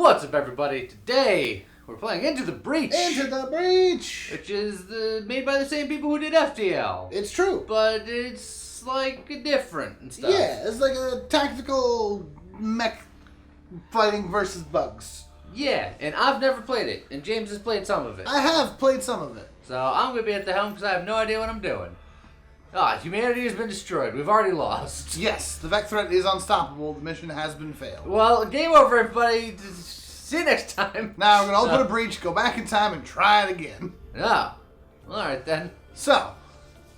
What's up, everybody? Today, we're playing Into the Breach. Into the Breach! Which is made by the same people who did FTL. It's true. But it's, like, different and stuff. Yeah, it's like a tactical mech fighting versus bugs. Yeah, and I've never played it, and James has played some of it. I have played some of it. So I'm going to be at the helm because I have no idea what I'm doing. Humanity has been destroyed. We've already lost. Yes, the Vec threat is unstoppable. The mission has been failed. Well, game over, everybody. See you next time. Now we're going to open a breach, go back in time, and try it again. Oh, alright then. So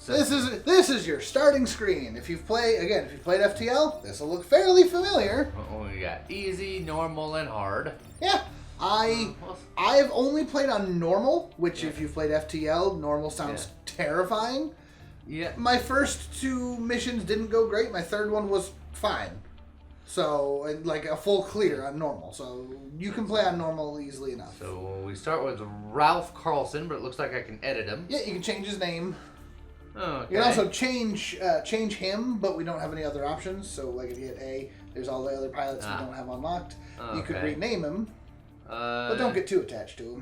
this is your starting screen. If you've played FTL, this will look fairly familiar. We got easy, normal, and hard. Yeah. I've only played on normal, which if you've played FTL, normal sounds terrifying. Yeah. My first two missions didn't go great. My third one was fine. So, like a full clear on normal. So, you can play on normal easily enough. So, we start with Ralph Carlson, but it looks like I can edit him. Yeah, you can change his name. Okay. You can also change him, but we don't have any other options. So, like if you hit A, there's all the other pilots we don't have unlocked. Okay. You could rename him, but don't get too attached to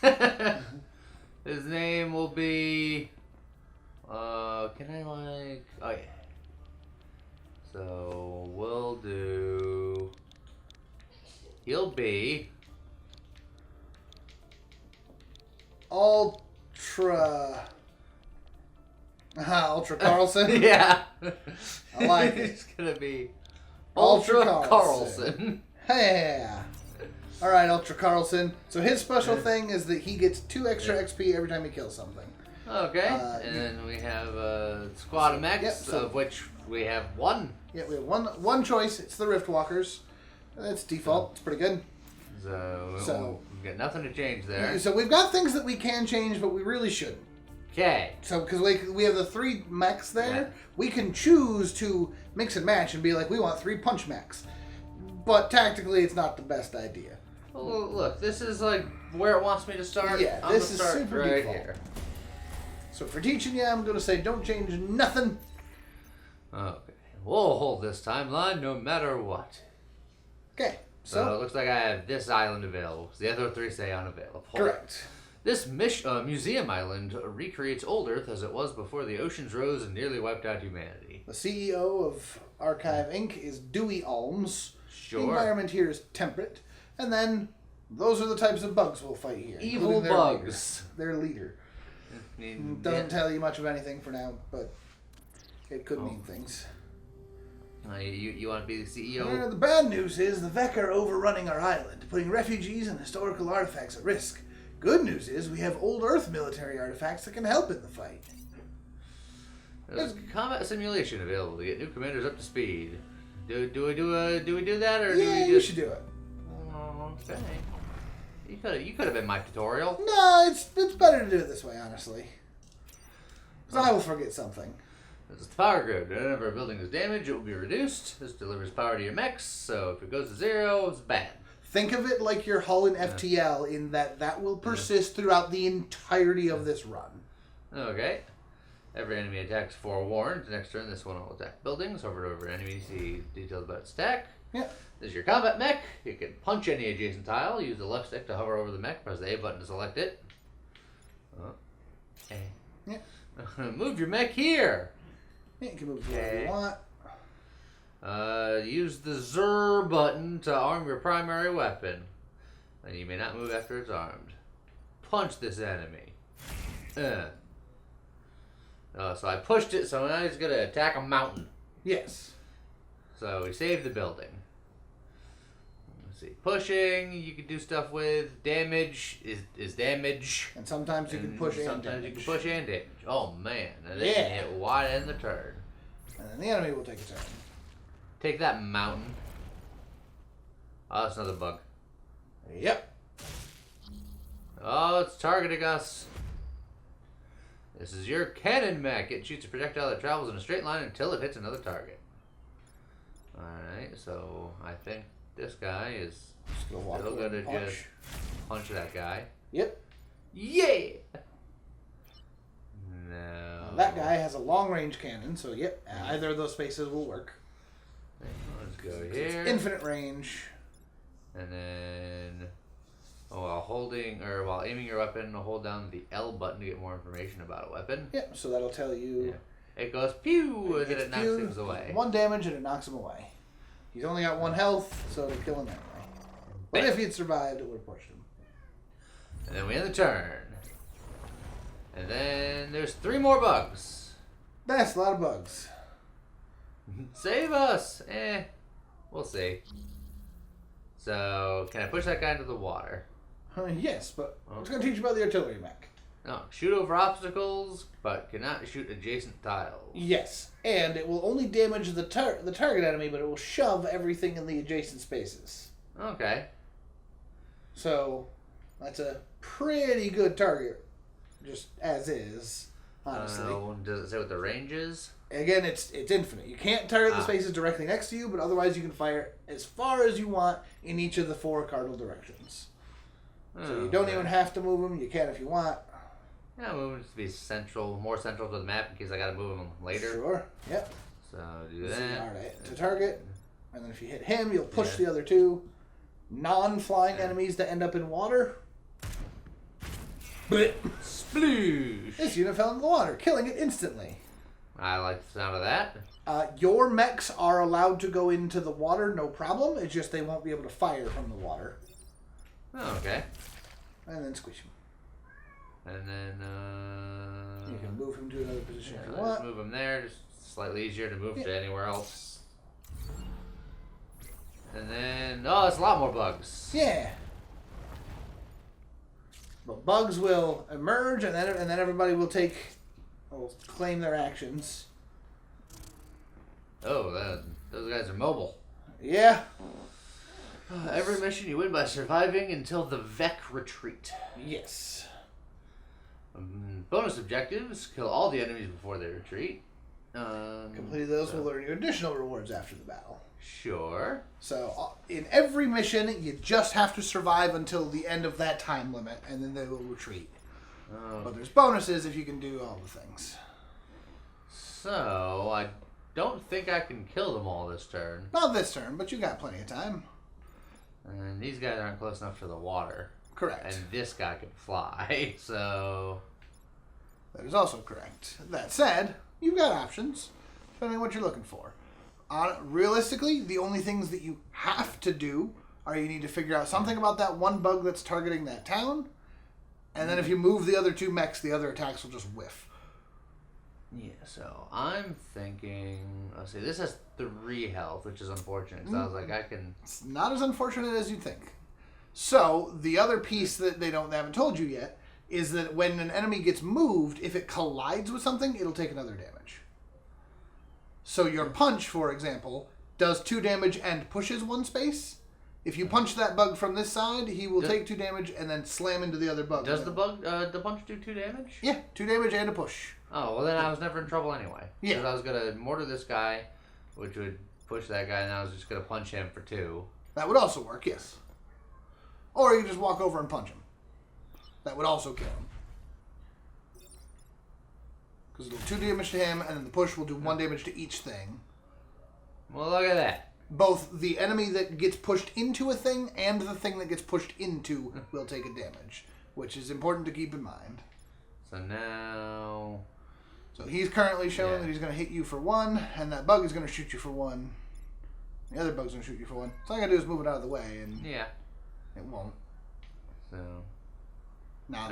him. His name will be... can I like... Oh, yeah. So, we'll do... He'll be... Ultra Carlson? Yeah. I like it. It's gonna be... Ultra Carlson. Yeah. Alright, Ultra Carlson. So his special thing is that he gets 2 extra XP every time he kills something. Okay. And then we have a squad of mechs, of which we have one. Yeah, we have one choice. It's the Riftwalkers. That's default. It's pretty good. So we've got nothing to change there. So we've got things that we can change, but we really shouldn't. Okay. So because we have the 3 mechs there, we can choose to mix and match and be like, we want 3 punch mechs. But tactically, it's not the best idea. Well, look, this is like where it wants me to start. Yeah, I'm this is start super right default. here. So for teaching you, I'm going to say don't change nothing. Okay. We'll hold this timeline no matter what. Okay. So it looks like I have this island available. The other 3 say unavailable. Correct. This museum island recreates old Earth as it was before the oceans rose and nearly wiped out humanity. The CEO of Archive Inc. is Dewey Alms. Sure. The environment here is temperate. And then those are the types of bugs we'll fight here. Evil bugs. Their leader. Doesn't tell you much of anything for now, but it could mean things. You want to be the CEO? The bad news is the Vec are overrunning our island, putting refugees and historical artifacts at risk. Good news is we have old Earth military artifacts that can help in the fight. There's combat simulation available to get new commanders up to speed. Do we do that, or do we just... you should do it. Oh, okay. You could have been my tutorial. No, it's better to do it this way, honestly. Because I will forget something. This is the power grid. Whenever a building is damaged, it will be reduced. This delivers power to your mechs, so if it goes to 0, it's bad. Think of it like your hull in FTL, in that will persist throughout the entirety of this run. Okay. Every enemy attacks forewarned. Next turn, this one will attack buildings. Hover to over enemy, see details about its attack. Yeah. This is your combat mech. You can punch any adjacent tile. Use the left stick to hover over the mech. Press the A button to select it. Okay. Yeah. Move your mech here. Yeah, you can move wherever you want. Use the ZR button to arm your primary weapon. And you may not move after it's armed. Punch this enemy. So I pushed it, so now he's going to attack a mountain. Yes. So we saved the building. Let's see. Pushing, you can do stuff with. Damage is damage. And sometimes you can push and damage. Sometimes you can push and damage. Oh, man. And they can hit wide in the turn. And then the enemy will take a turn. Take that mountain. Oh, that's another bug. Yep. Oh, it's targeting us. This is your cannon mech. It shoots a projectile that travels in a straight line until it hits another target. Alright, so I think this guy is still going to just punch that guy. Yep. Yeah! No. That guy has a long range cannon, so yep, either of those spaces will work. Let's go here. It's infinite range. And then, while aiming your weapon, hold down the L button to get more information about a weapon. Yep, so that'll tell you. Yeah. It goes pew, and then it knocks pew, things away. 1 damage and it knocks him away. He's only got 1 health, so it'll kill him anyway. But if he'd survived, it would have pushed him. And then we end the turn. And then there's 3 more bugs. That's a lot of bugs. Save us! We'll see. So, can I push that guy into the water? Yes, but I was going to teach you about the artillery mech. No, shoot over obstacles, but cannot shoot adjacent tiles. Yes, and it will only damage the target enemy, but it will shove everything in the adjacent spaces. Okay. So, that's a pretty good target, just as is, honestly. Does it say what the range is? Again, it's infinite. You can't target the spaces directly next to you, but otherwise you can fire as far as you want in each of the 4 cardinal directions. So you don't even have to move them. You can if you want. Yeah, move it to be more central to the map in case I got to move them later. Sure. Yep. So do that. Alright, to target, and then if you hit him, you'll push the other 2 non-flying enemies that end up in water. Blip. Sploosh. This unit fell into the water, killing it instantly. I like the sound of that. Your mechs are allowed to go into the water, no problem. It's just they won't be able to fire from the water. Oh, okay. And then squish him. And then, you can move him to another position if you just want. move him there. Just slightly easier to move to anywhere else. And then, it's a lot more bugs. Yeah. But bugs will emerge, and then everybody will claim their actions. Oh, those guys are mobile. Yeah. Every mission you win by surviving until the Vec retreat. Yes. Bonus objectives: kill all the enemies before they retreat. Completing those will earn you additional rewards after the battle. Sure. So in every mission, you just have to survive until the end of that time limit, and then they will retreat. But there's bonuses if you can do all the things. So I don't think I can kill them all this turn. Not this turn, but you got plenty of time. And these guys aren't close enough to the water. Correct. And this guy can fly, so... That is also correct. That said, you've got options, depending on what you're looking for. Realistically, the only things that you have to do are you need to figure out something about that one bug that's targeting that town, and then if you move the other 2 mechs, the other attacks will just whiff. Yeah, so I'm thinking... Let's see, this has 3 health, which is unfortunate, because I was like, I can... It's not as unfortunate as you think. So, the other piece that they haven't told you yet is that when an enemy gets moved, if it collides with something, it'll take another damage. So your punch, for example, does 2 damage and pushes 1 space. If you punch that bug from this side, he will take 2 damage and then slam into the other bug. Does the punch do 2 damage? Yeah, 2 damage and a push. Oh, well then I was never in trouble anyway. Yeah. Because I was going to mortar this guy, which would push that guy, and I was just going to punch him for 2. That would also work, yes. Or you can just walk over and punch him. That would also kill him. Because it'll do 2 damage to him, and then the push will do 1 damage to each thing. Well, look at that. Both the enemy that gets pushed into a thing and the thing that gets pushed into will take a damage, which is important to keep in mind. So now... So he's currently showing that he's going to hit you for 1, and that bug is going to shoot you for 1. The other bug's going to shoot you for 1. So all I got to do is move it out of the way, and it won't. So... Now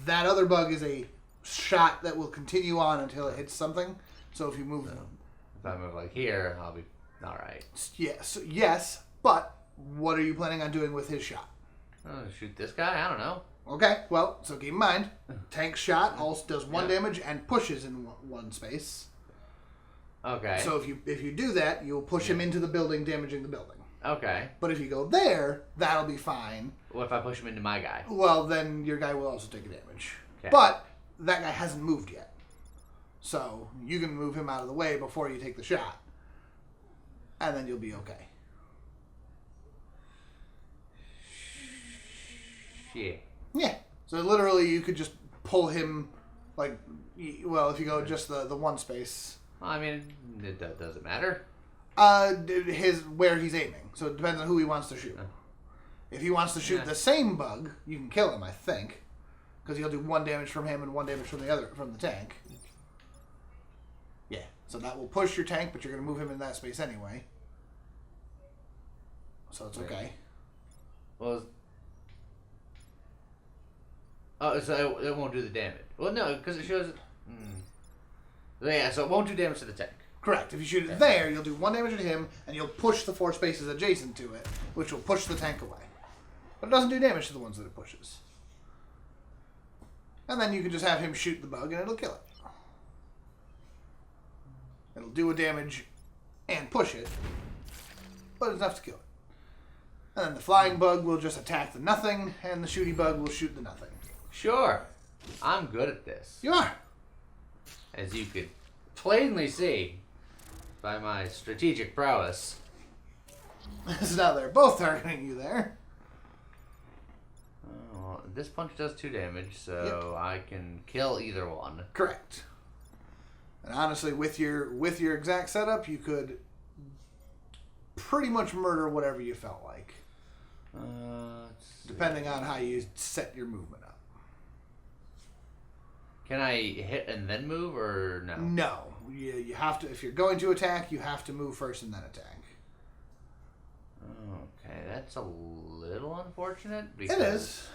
that other bug is a shot that will continue on until it hits something. So if you move... if I move like here, I'll be alright. Yes, but what are you planning on doing with his shot? Shoot this guy? I don't know. Okay, well, so keep in mind, tank shot also does 1 damage and pushes in 1 space. Okay. So if you do that, you'll push him into the building, damaging the building. Okay. But if you go there, that'll be fine. What if I push him into my guy? Well, then your guy will also take a damage. Okay. But that guy hasn't moved yet. So you can move him out of the way before you take the shot. And then you'll be okay. Shit. Yeah. So literally you could just pull him, if you go just the 1 space. Well, I mean, it doesn't matter. Where he's aiming. So it depends on who he wants to shoot. If he wants to shoot the same bug, you can kill him, I think. Because he'll do 1 damage from him and 1 damage from the tank. Yeah. So that will push your tank, but you're going to move him in that space anyway. So it's okay. Well, so it won't do the damage. Well, no, because it shows... Yeah, so it won't do damage to the tank. Correct. If you shoot it there, you'll do 1 damage to him, and you'll push the 4 spaces adjacent to it, which will push the tank away. But it doesn't do damage to the ones that it pushes. And then you can just have him shoot the bug, and it'll kill it. It'll do a damage and push it, but it's enough to kill it. And then the flying bug will just attack the nothing, and the shooty bug will shoot the nothing. Sure. I'm good at this. You are. As you could plainly see by my strategic prowess. So now they're both targeting you there. Oh, this punch does 2 damage, so I can kill either one. Correct. And honestly, with your exact setup, you could pretty much murder whatever you felt like. Depending on how you set your movement up. Can I hit and then move, or no? No. You have to, if you're going to attack, you have to move first and then attack. Okay, that's a little unfortunate. It is.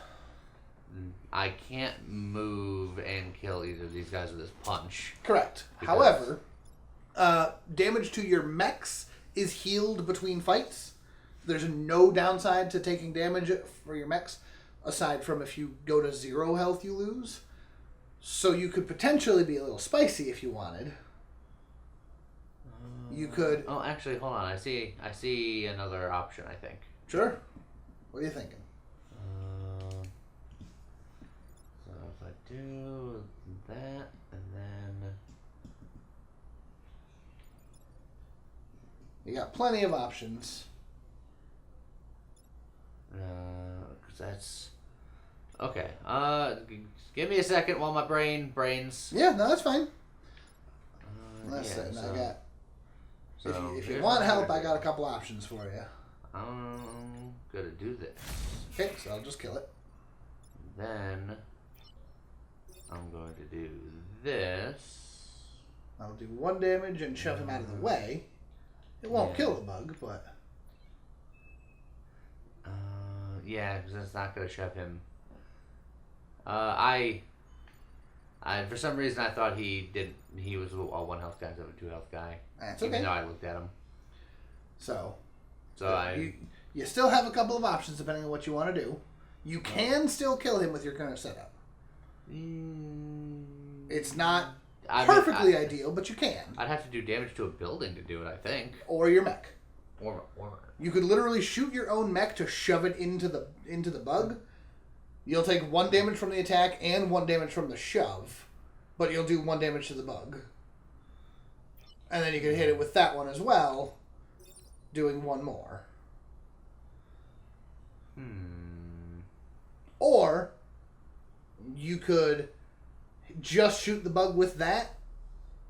I can't move and kill either of these guys with this punch. Correct. However, damage to your mechs is healed between fights. There's no downside to taking damage for your mechs, aside from if you go to 0 health, you lose. So you could potentially be a little spicy if you wanted. You could... Oh, actually, hold on. I see another option, I think. Sure. What are you thinking? So if I do that, and then... You got plenty of options. Because that's... Okay. Give me a second while my brains... Yeah, no, that's fine. Listen, I got... So if you want help, I got a couple options for you. I'm gonna do this. Okay, so I'll just kill it. Then I'm going to do this. I'll do 1 damage and shove him out of the way. It won't kill the bug, but... Yeah, because it's not going to shove him. I for some reason I thought he was a 1 health guy instead of a 2 health guy. That's okay. Even though I looked at him. So you still have a couple of options depending on what you want to do. You can still kill him with your current setup. It's not perfectly ideal, but you can. I'd have to do damage to a building to do it, I think. Or your mech. Or you could literally shoot your own mech to shove it into the bug. You'll take 1 damage from the attack and 1 damage from the shove, but you'll do 1 damage to the bug. And then you can hit it with that one as well, doing 1 more. Or you could just shoot the bug with that,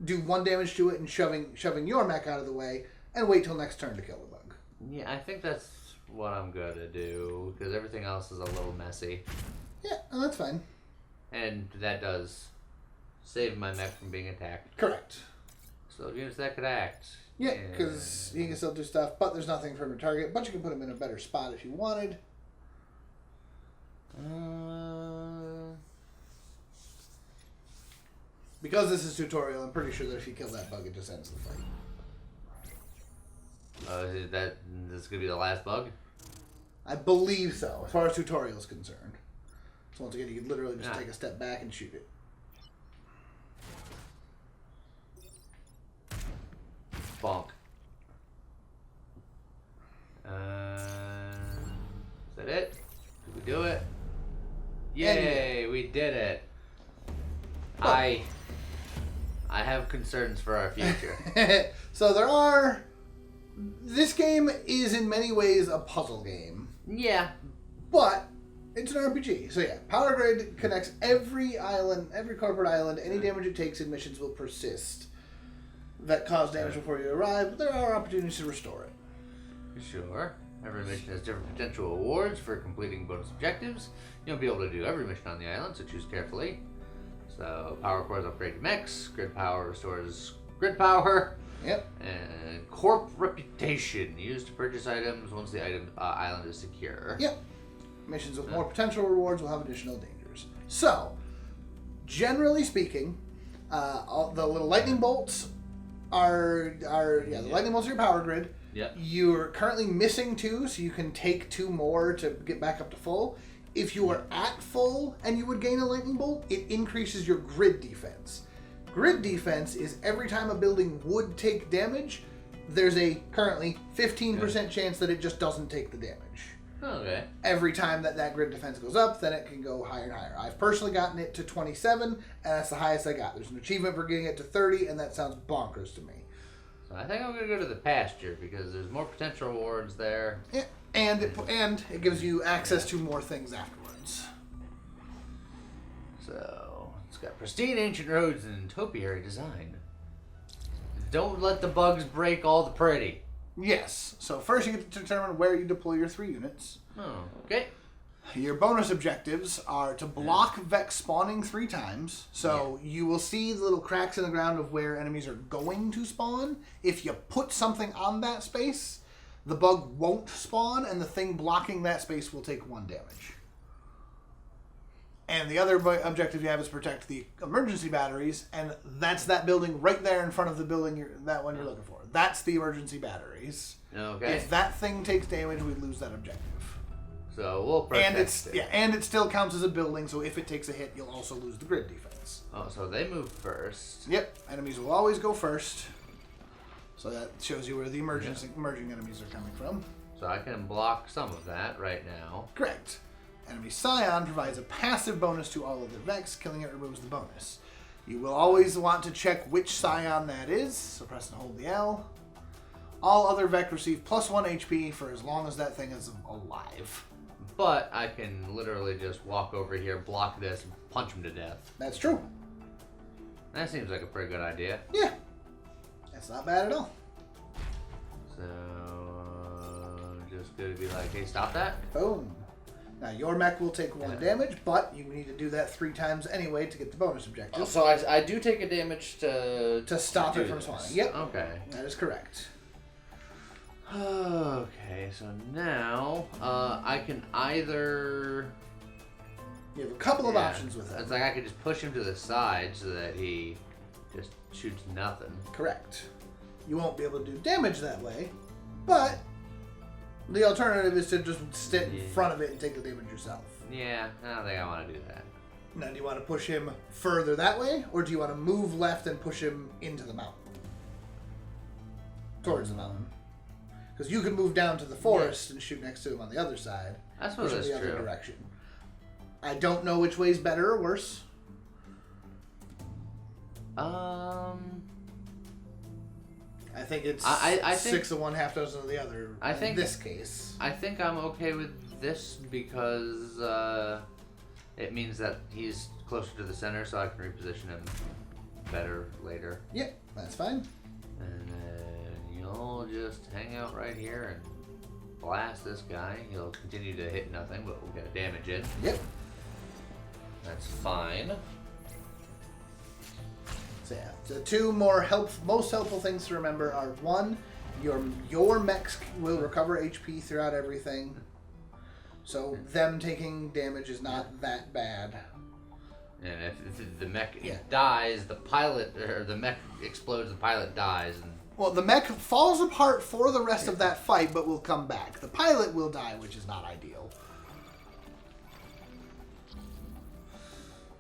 do 1 damage to it and shoving your mech out of the way, and wait till next turn to kill the bug. Yeah, I think that's what I'm gonna do, because everything else is a little messy. Yeah, and that's fine. And that does save my mech from being attacked. Correct. So units that could act. Yeah, because he can still do stuff, but there's nothing for him to target. But you can put him in a better spot if you wanted. Because this is tutorial, I'm pretty sure that if you kill that bug, it just ends the fight. Is this gonna be the last bug? I believe so, as far as tutorial is concerned. So once again, you can literally just take a step back and shoot it. Bonk. Is that it? Did we do it? Yay, we did it. Well, I have concerns for our future. So there are... This game is in many ways a puzzle game. Yeah. But it's an RPG. So yeah, Power Grid connects every island, every corporate island. Any damage it takes in missions will persist. that caused damage before you arrive, but there are opportunities to restore it. Sure. Every mission has different potential awards for completing bonus objectives. You won't be able to do every mission on the island, so choose carefully. So, power cores upgrade your mechs. Grid power restores grid power. Yep. And corp reputation used to purchase items once the island is secure. Yep. Missions with more potential rewards will have additional dangers. So, generally speaking, all the little lightning bolts the lightning bolts are your power grid. Yep. You're currently missing 2, so you can take 2 more to get back up to full. If you are at full and you would gain a lightning bolt, it increases your grid defense. Grid defense is every time a building would take damage, there's a currently 15% chance that it just doesn't take the damage. Okay. Every time that grid defense goes up, then it can go higher and higher. I've personally gotten it to 27, and that's the highest I got. There's an achievement for getting it to 30, and that sounds bonkers to me. So I think I'm going to go to the pasture because there's more potential rewards there. Yeah, and it gives you access to more things afterwards. So it's got pristine ancient roads and topiary design. Don't let the bugs break all the pretty. Yes. So first you get to determine where you deploy your 3 units. Oh, okay. Your bonus objectives are to block Vex spawning 3 times. So you will see the little cracks in the ground of where enemies are going to spawn. If you put something on that space, the bug won't spawn, and the thing blocking that space will take 1 damage. And the other objective you have is protect the emergency batteries, and that's that building right there in front of the building you're looking for. That's the emergency batteries. Okay. If that thing takes damage, we lose that objective. So we'll protect and it still counts as a building, so if it takes a hit, you'll also lose the grid defense. Oh, so they move first. Yep, enemies will always go first. So that shows you where the emerging enemies are coming from. So I can block some of that right now. Correct. Enemy Scion provides a passive bonus to all other Vex. Killing it removes the bonus. You will always want to check which Scion that is, so press and hold the L. All other Vex receive +1 HP for as long as that thing is alive. But I can literally just walk over here, block this, and punch him to death. That's true. That seems like a pretty good idea. Yeah. That's not bad at all. So, just gonna be like, hey, stop that. Boom. Now, your mech will take 1 damage, but you need to do that 3 times anyway to get the bonus objective. So I do take a damage to stop it from spawning. Yep. Okay. That is correct. Okay, so now I can either... You have a couple of options with it. It's like I could just push him to the side so that he just shoots nothing. Correct. You won't be able to do damage that way, but the alternative is to just sit in front of it and take the damage yourself. Yeah, I don't think I want to do that. Now, do you want to push him further that way, or do you want to move left and push him into the mountain? Towards the mountain. Because you can move down to the forest and shoot next to him on the other side. I suppose that's the true. other direction. I don't know which way's better or worse. I think it's I think 6 of one, half dozen of the other. In this case, I think I'm okay with this because it means that he's closer to the center, so I can reposition him better later. Yep, that's fine. And then you'll just hang out right here and blast this guy. He'll continue to hit nothing, but we'll get a damage in. Yep. That's fine. So yeah, the 2 most helpful things to remember are 1, your mechs will recover HP throughout everything, so them taking damage is not that bad. And if the mech dies, the pilot, or the mech explodes, the pilot dies. And well, the mech falls apart for the rest of that fight, but will come back. The pilot will die, which is not ideal.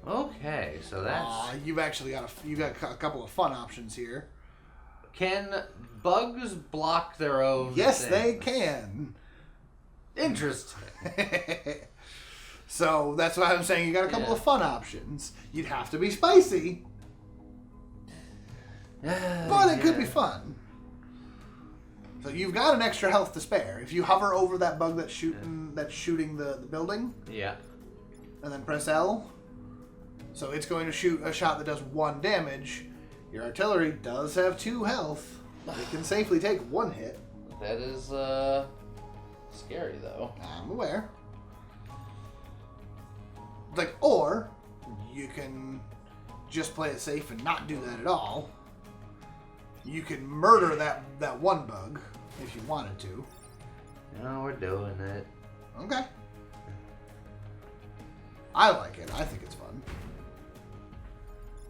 Okay, so that's... you've actually got a couple of fun options here. Can bugs block their own Yes, things? they can. Interesting. So that's why I'm saying you got a couple of fun options. You'd have to be spicy, but it could be fun. So you've got an extra health to spare. If you hover over that bug that's shooting the building, and then press L, so it's going to shoot a shot that does 1 damage. Your artillery does have 2 health. It can safely take 1 hit. That is scary, though. I'm aware. Like, or you can just play it safe and not do that at all. You can murder that one bug if you wanted to. No, we're doing it. Okay. I like it. I think it's fun. I'm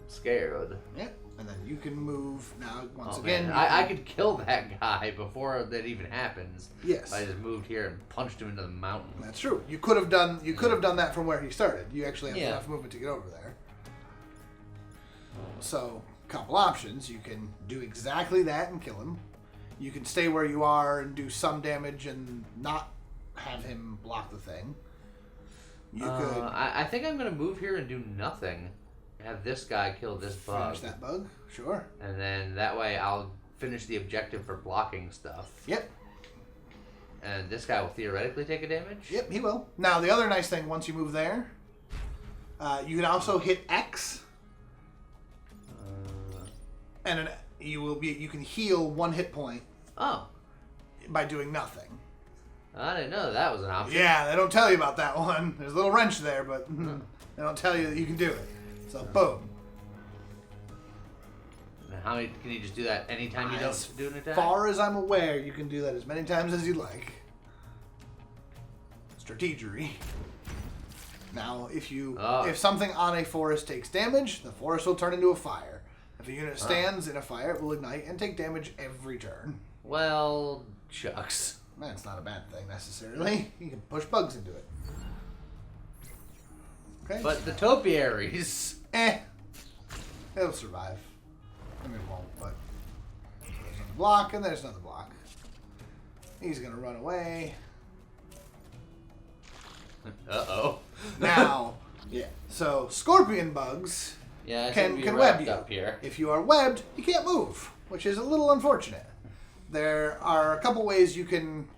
scared. Yeah. And then you can move now once Oh, again. man. I could kill that guy before that even happens. Yes. I just moved here and punched him into the mountain. That's true. You could have done that from where he started. You actually have enough movement to get over there. So, couple options. You can do exactly that and kill him. You can stay where you are and do some damage and not have him block the thing. You could I think I'm gonna move here and do nothing. Have this guy kill this bug. finish that bug. Sure. And then that way I'll finish the objective for blocking stuff. Yep. And this guy will theoretically take a damage? Yep, he will. Now, the other nice thing, once you move there, you can also hit X. And you can heal 1 hit point. Oh. By doing nothing. I didn't know that was an option. Yeah, they don't tell you about that one. There's a little wrench there, but they don't tell you that you can do it. So, boom. How many can you just do that anytime you don't do an attack? As far as I'm aware, you can do that as many times as you like. Strategery. Now, if something on a forest takes damage, the forest will turn into a fire. If a unit stands in a fire, it will ignite and take damage every turn. Well, shucks. That's not a bad thing necessarily. You can push bugs into it. Okay. But the topiaries. It'll survive. I mean, it won't, but there's another block, and there's another block. He's gonna run away. Uh-oh. Now, so scorpion bugs can web you. Up here. If you are webbed, you can't move, which is a little unfortunate. There are a couple ways you can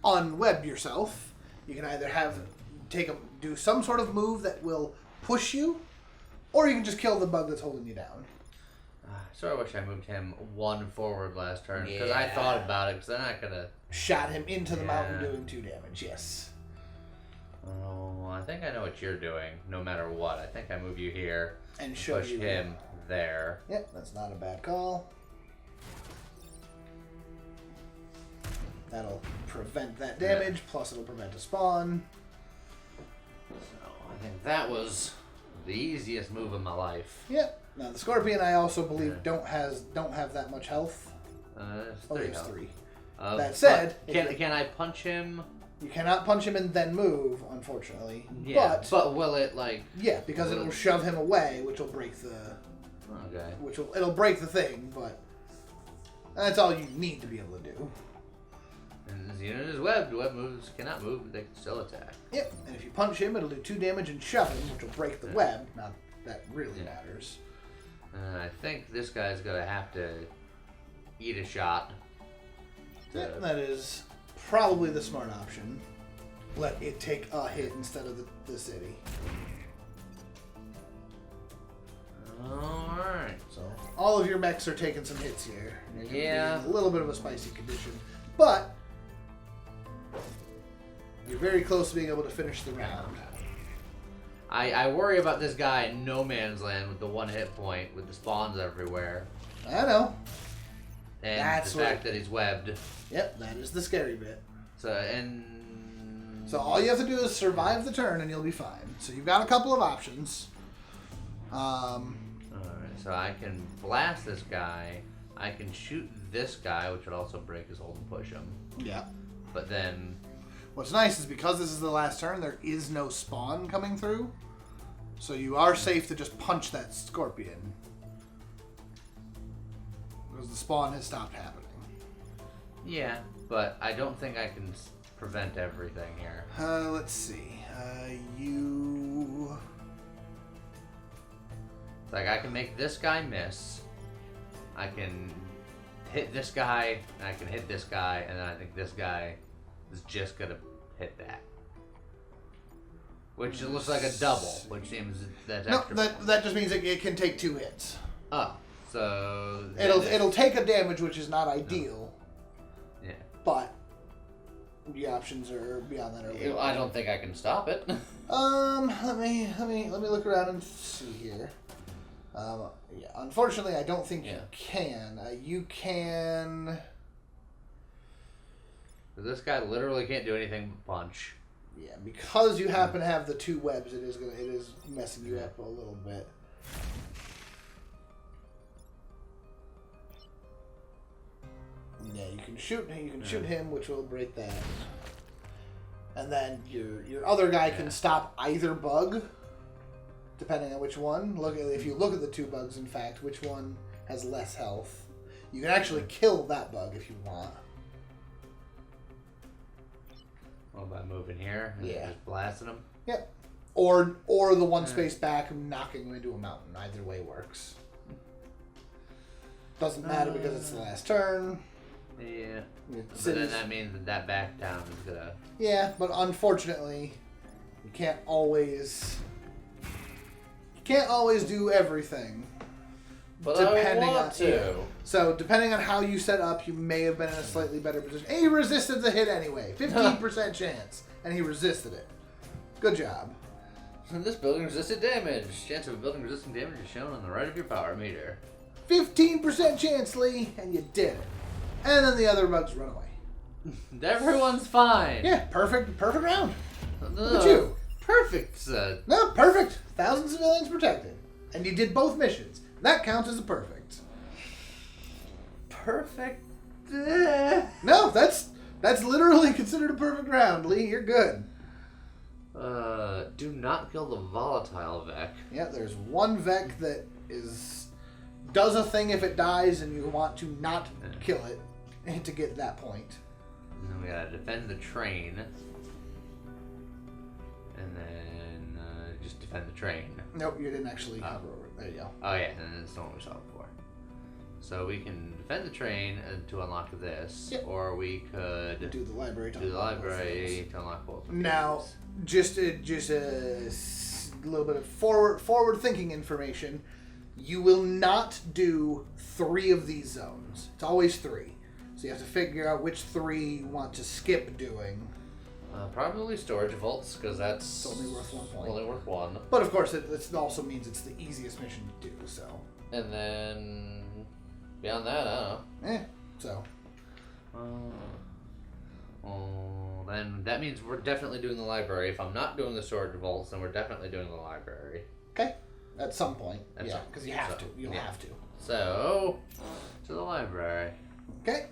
unweb yourself. You can either do some sort of move that will push you, or you can just kill the bug that's holding you down. So I wish I moved him 1 forward last turn, because I thought about it, because they're not going to... Shot him into the mountain doing 2 damage, yes. Oh, I think I know what you're doing, no matter what. I think I move you here and push him there. Yep, that's not a bad call. That'll prevent that damage, plus it'll prevent a spawn. So I think that was the easiest move of my life. Yep. Now the scorpion, I also believe, don't have that much health. There's 3. That said, can I punch him? You cannot punch him and then move, unfortunately. Yeah, but will it Yeah, because it'll shove him away, which will break the. Okay. It'll break the thing, but that's all you need to be able to do. And this unit is webbed. Web moves cannot move, but they can still attack. Yep, and if you punch him, it'll do 2 damage and shove him, which will break the web. Now, that really matters. I think this guy's going to have to eat a shot. Yep, that is probably the smart option. Let it take a hit instead of the city. Alright. So, all of your mechs are taking some hits here. Yeah. A little bit of a spicy condition. But you're very close to being able to finish the round. I worry about this guy in no man's land with the 1 hit point, with the spawns everywhere. I know. And that's the fact that he's webbed. Yep, that is the scary bit. So all you have to do is survive the turn and you'll be fine. So you've got a couple of options. Alright, so I can blast this guy. I can shoot this guy, which would also break his hold and push him. Yeah. But then... What's nice is because this is the last turn, there is no spawn coming through. So you are safe to just punch that scorpion. Because the spawn has stopped happening. Yeah, but I don't think I can prevent everything here. Let's see. You... It's like I can make this guy miss. I can hit this guy, and I can hit this guy, and then I think this guy is just gonna hit that. Which looks like a double, which seems that's extra. No, that just means it can take 2 hits. Oh, So it'll take a damage, which is not ideal. Yeah. But the options are beyond that. I don't think I can stop it. Let me look around and see here. Yeah, unfortunately, I don't think you can. You can. This guy literally can't do anything but punch. Yeah, because you happen to have the 2 webs, it is messing you up a little bit. Yeah, you can shoot him, which will break that. And then your other guy can stop either bug, depending on which one. If you look at the 2 bugs, in fact, which one has less health. You can actually kill that bug if you want. Well, by moving here and just blasting him? Yep. Or the 1 space back and knocking him into a mountain. Either way works. Doesn't matter because it's the last turn. Yeah. But then that means that back down is gonna... Yeah, but unfortunately, you can't always do everything. But I want to. Yeah. So, depending on how you set up, you may have been in a slightly better position. And he resisted the hit anyway. 15% chance. And he resisted it. Good job. This building resisted damage. Chance of a building resisting damage is shown on the right of your power meter. 15% chance, Lee, and you did it. And then the other bugs run away. Everyone's fine. Yeah, perfect round. Look at you. Perfect. No, perfect. 1,000 civilians protected. And you did both missions. That counts as a perfect. Perfect. No, that's literally considered a perfect round, Lee. You're good. Do not kill the volatile Vec. Yeah, there's 1 Vec that does a thing if it dies, and you want to not kill it to get that point. And then we gotta defend the train. And then just defend the train. Nope, you didn't actually cover over it. There you go. Oh yeah, and that's not what we saw before. So we can defend the train to unlock this, or we could do the library to unlock both. Now, just a little bit of forward thinking information. You will not do 3 of these zones. It's always 3. So you have to figure out which 3 you want to skip doing. Probably storage vaults, because that's it's only worth 1 point. Only worth 1. But of course, it also means it's the easiest mission to do. So. And then beyond that, I don't know. So. Then that means we're definitely doing the library. If I'm not doing the storage vaults, then we're definitely doing the library. Okay. At some point. Because you have to. You'll have to. So, to the library. Okay.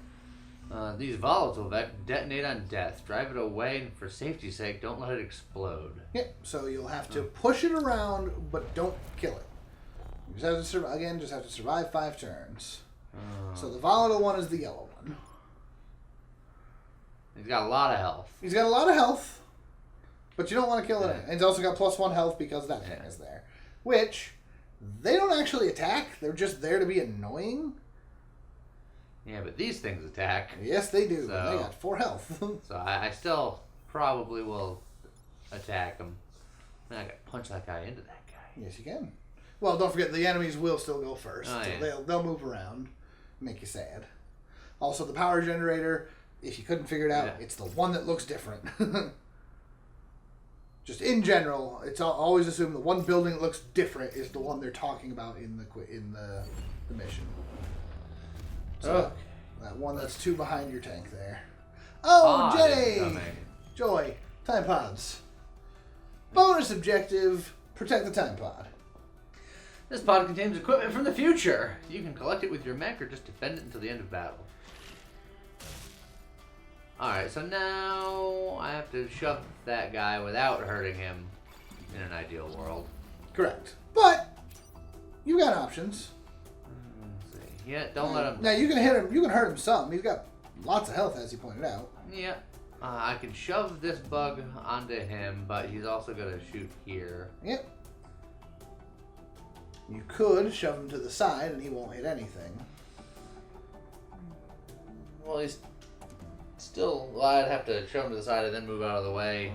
These volatile Vec detonate on death. Drive it away, and for safety's sake, don't let it explode. Yep. So you'll have to push it around, but don't kill it. You just have to survive 5 turns. So the volatile one is the yellow one. He's got a lot of health. He's got a lot of health, but you don't want to kill it. And he's also got +1 health because that thing is there. Which, they don't actually attack. They're just there to be annoying. Yeah, but these things attack. Yes, they do. So, they got 4 health. So I still probably will attack him. I can punch that guy into that guy. Yes, you can. Well, don't forget, the enemies will still go first. Oh, yeah. So they'll move around. Make you sad. Also, the power generator, if you couldn't figure it out, it's the one that looks different. Just in general, it's always assumed the one building that looks different is the one they're talking about in the mission. So that one that's 2 behind your tank there. Oh, Jay! Joy. Time pods. Bonus objective, protect the time pod. This pod contains equipment from the future. You can collect it with your mech or just defend it until the end of battle. Alright, so now I have to shove that guy without hurting him in an ideal world. Correct. But you got options. Let's see. Yeah, don't let him... Now you can hit him. You can hurt him some. He's got lots of health, as you pointed out. Yeah. I can shove this bug onto him, but he's also going to shoot here. Yep. You could shove him to the side, and he won't hit anything. Well, he's still... Well, I'd have to shove him to the side and then move out of the way.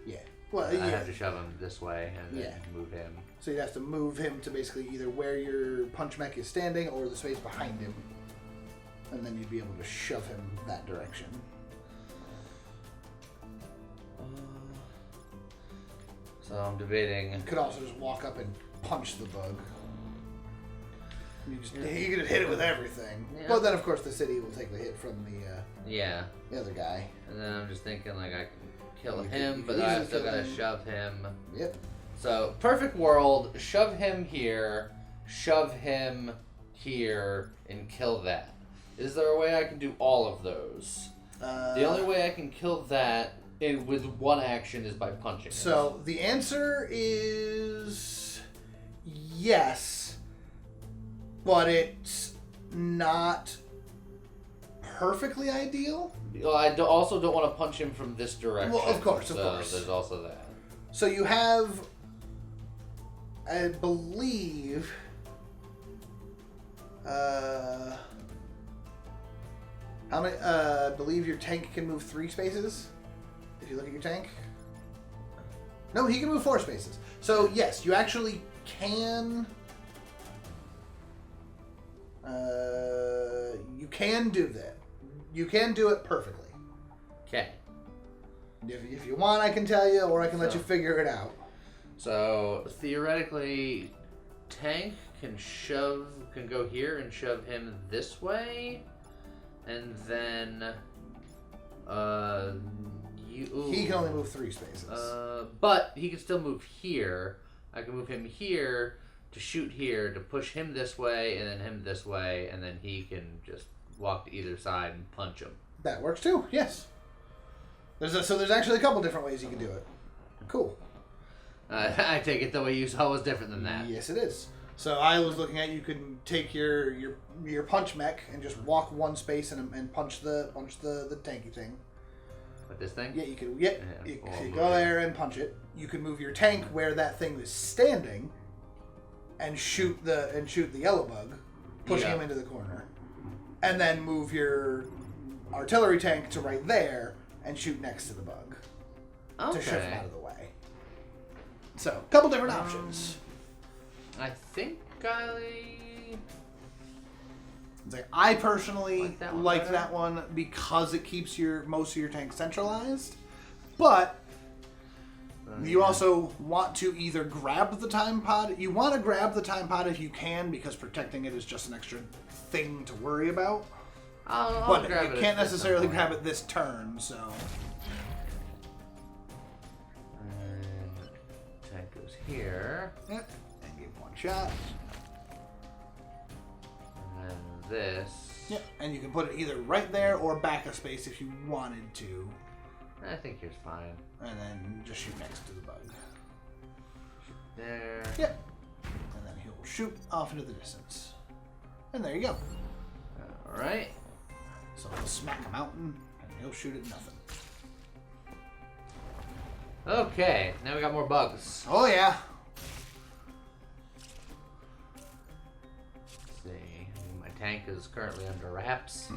Yeah. Well, I'd have to shove him this way and then move him. So you'd have to move him to basically either where your punch mech is standing or the space behind him. And then you'd be able to shove him that direction. So I'm debating. You could also just walk up and punch the bug. You could hit it with everything. Yeah. But then, of course, the city will take the hit from the other guy. And then I'm just thinking, like, I can kill him, but I still gotta shove him. Yep. So, perfect world, shove him here, and kill that. Is there a way I can do all of those? The only way I can kill that with one action is by punching So, the answer is yes, but it's not perfectly ideal. Well, I also don't want to punch him from this direction. Well, of course. There's also that. So you have, I believe, how many? I believe your tank can move 3 spaces. If you look at your tank. No, he can move 4 spaces. So yes, you actually can. You can do that. You can do it perfectly. Okay. If you want, I can tell you, or I can let you figure it out. So theoretically, tank can go here and shove him this way, and then he can only move 3 spaces. But he can still move here. I can move him here to shoot here to push him this way, and then him this way, and then he can just walk to either side and punch him. That works too. Yes. So there's actually a couple different ways you can do it. Cool. I take it the way you saw was different than that. Yes, it is. So I was looking at you can take your punch mech and just walk 1 space and punch the tanky thing. With this thing? Yeah, you could. Yeah, you go there and punch it. You can move your tank where that thing is standing, and shoot the yellow bug, pushing him into the corner, and then move your artillery tank to right there and shoot next to the bug to shift him out of the way. So, a couple different options. I think I personally like that one because it keeps most of your tanks centralized, but you also want to either grab the time pod. You want to grab the time pod if you can, because protecting it is just an extra thing to worry about. But you can't necessarily grab it this turn, so. Tank goes here. Yep. And give 1 shot. And then this. Yep. And you can put it either right there or back a space if you wanted to. I think here's fine. And then just shoot next to the bug. There. Yep. And then he'll shoot off into the distance. And there you go. Alright. So he'll smack a mountain and he'll shoot at nothing. Okay, now we got more bugs. Oh yeah. Let's see. My tank is currently under wraps.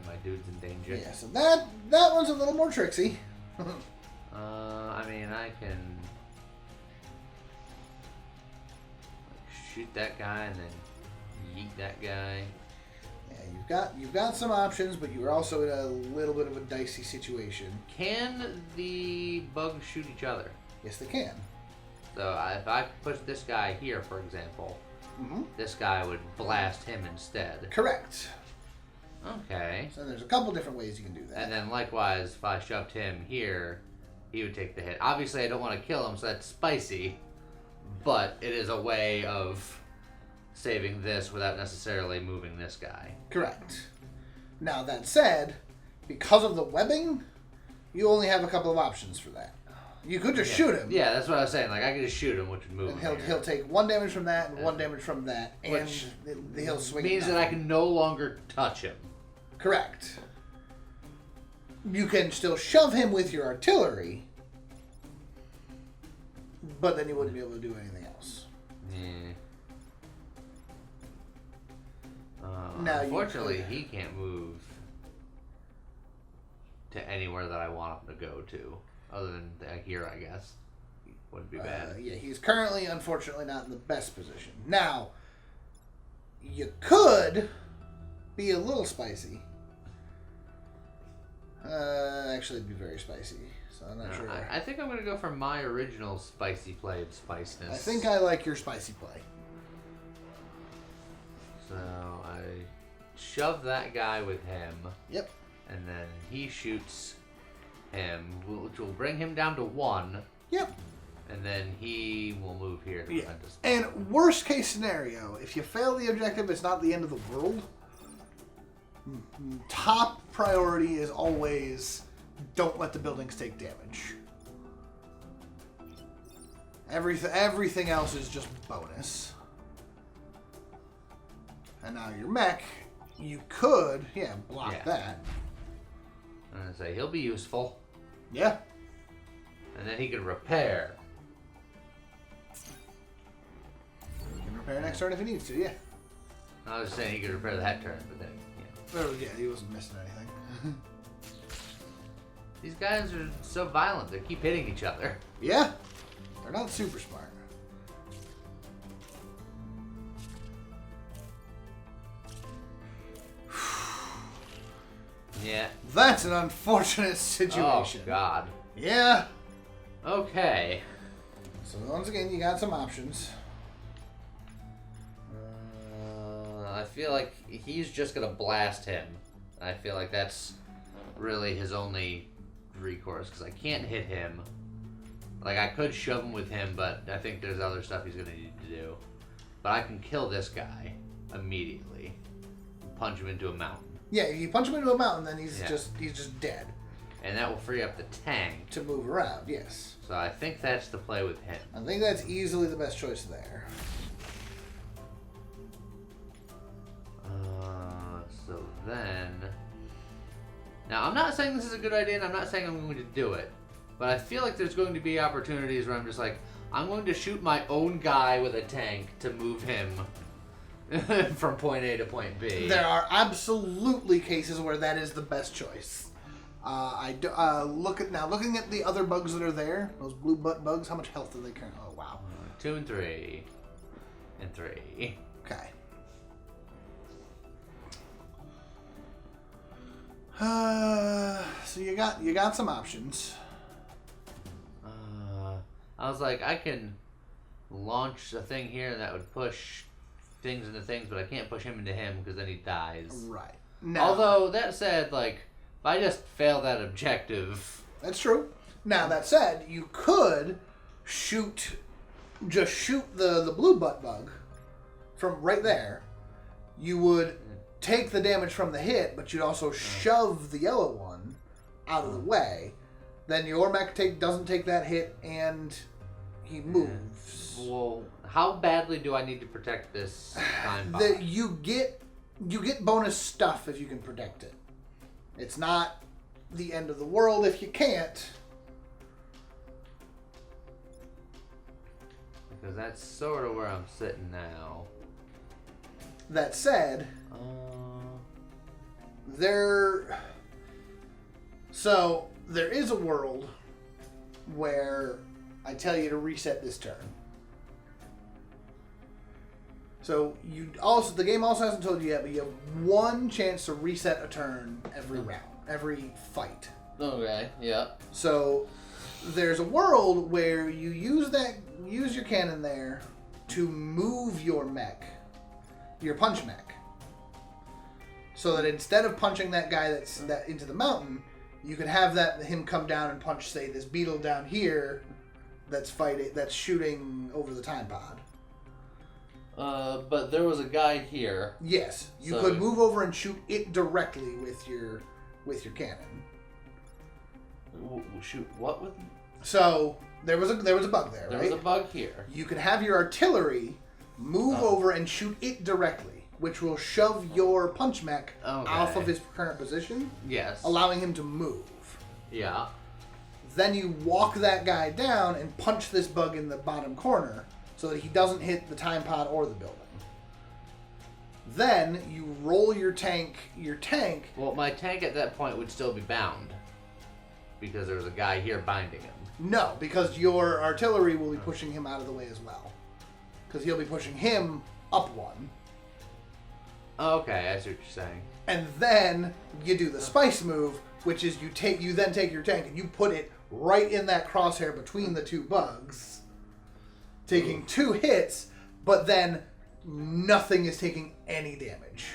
My dude's in danger. Yeah, so that one's a little more tricksy. I mean, I can shoot that guy and then yeet that guy. Yeah, you've got some options, but you're also in a little bit of a dicey situation. Can the bugs shoot each other? Yes, they can. So if I push this guy here, for example, this guy would blast him instead. Correct. Okay. So there's a couple different ways you can do that. And then likewise, if I shoved him here, he would take the hit. Obviously, I don't want to kill him, so that's spicy. But it is a way of saving this without necessarily moving this guy. Correct. Now, that said, because of the webbing, you only have a couple of options for that. You could just shoot him. Yeah, that's what I was saying. Like, I could just shoot him, which would move and him. He'll take 1 damage from that and 1 damage from that, and which he'll swing. Means that I can no longer touch him. Correct. You can still shove him with your artillery, but then you wouldn't be able to do anything else. Now, unfortunately, he can't move to anywhere that I want him to go to, other than here, I guess. Wouldn't be bad. Yeah, he's currently, unfortunately, not in the best position. Now, you could be a little spicy. Actually, it'd be very spicy, so I'm not sure. I think I'm going to go for my original spicy play of spiciness. I think I like your spicy play. So I shove that guy with him. Yep. And then he shoots him, which will bring him down to 1. Yep. And then he will move here to prevent us. And worst case scenario, if you fail the objective, it's not the end of the world. Top priority is always don't let the buildings take damage. Everything else is just bonus. And now your mech, you could, block that. I'm going to say he'll be useful. Yeah. And then he can repair. He can repair next turn if he needs to, yeah. I was saying he could repair that turn, but then, Yeah, he wasn't missing anything. These guys are so violent, they keep hitting each other. Yeah. They're not super smart. Yeah. That's an unfortunate situation. Oh, God. Yeah. Okay. So once again, you got some options. I feel like he's just going to blast him. I feel like that's really his only recourse, because I can't hit him. Like, I could shove him with him, but I think there's other stuff he's going to need to do. But I can kill this guy immediately. Punch him into a mountain. Yeah, if you punch him into a mountain, then he's just dead. And that will free up the tank to move around. Yes. So I think that's the play with him. I think that's easily the best choice there. So then, now I'm not saying this is a good idea, and I'm not saying I'm going to do it, but I feel like there's going to be opportunities where I'm just like, I'm going to shoot my own guy with a tank to move him from point A to point B. There are absolutely cases where that is the best choice. Looking at the other bugs that are there, those blue butt bugs. How much health do they carry? Oh wow. 2 and 3, and 3. Okay. So you got some options. I was like, I can launch a thing here and that would push things into things, but I can't push him into him because then he dies. Right. Now, although that said, like, if I just fail that objective, that's true. Now that said, you could shoot the blue butt bug from right there. You would take the damage from the hit, but you'd also shove the yellow one out of the way. Then your mech doesn't take that hit, and he moves. Well, how badly do I need to protect this time bomb? You get bonus stuff if you can protect it. It's not the end of the world if you can't. Because that's sort of where I'm sitting now. That said, there is a world where I tell you to reset this turn. So the game also hasn't told you yet, but you have one chance to reset a turn every round, every fight. Okay, yeah. So there's a world where you use your cannon there to move your mech, your punch mech, so that instead of punching that guy that into the mountain, you can have him come down and punch, say, this beetle down here that's shooting over the time pod. But there was a guy here. Yes, you could move over and shoot it directly with your cannon. Shoot what with? So there was a bug there, right? There was a bug here. You can have your artillery move over and shoot it directly, which will shove your punch mech off of his current position. Yes. Allowing him to move. Yeah. Then you walk that guy down and punch this bug in the bottom corner so that he doesn't hit the time pod or the building. Then you roll your tank. Well, my tank at that point would still be bound. because there was a guy here binding him. No, because your artillery will be pushing him out of the way as well. Because he'll be pushing him up one. Okay, I see what you're saying. And then you do the spice move, which is you then take your tank and you put it right in that crosshair between the two bugs, taking 2 hits, but then nothing is taking any damage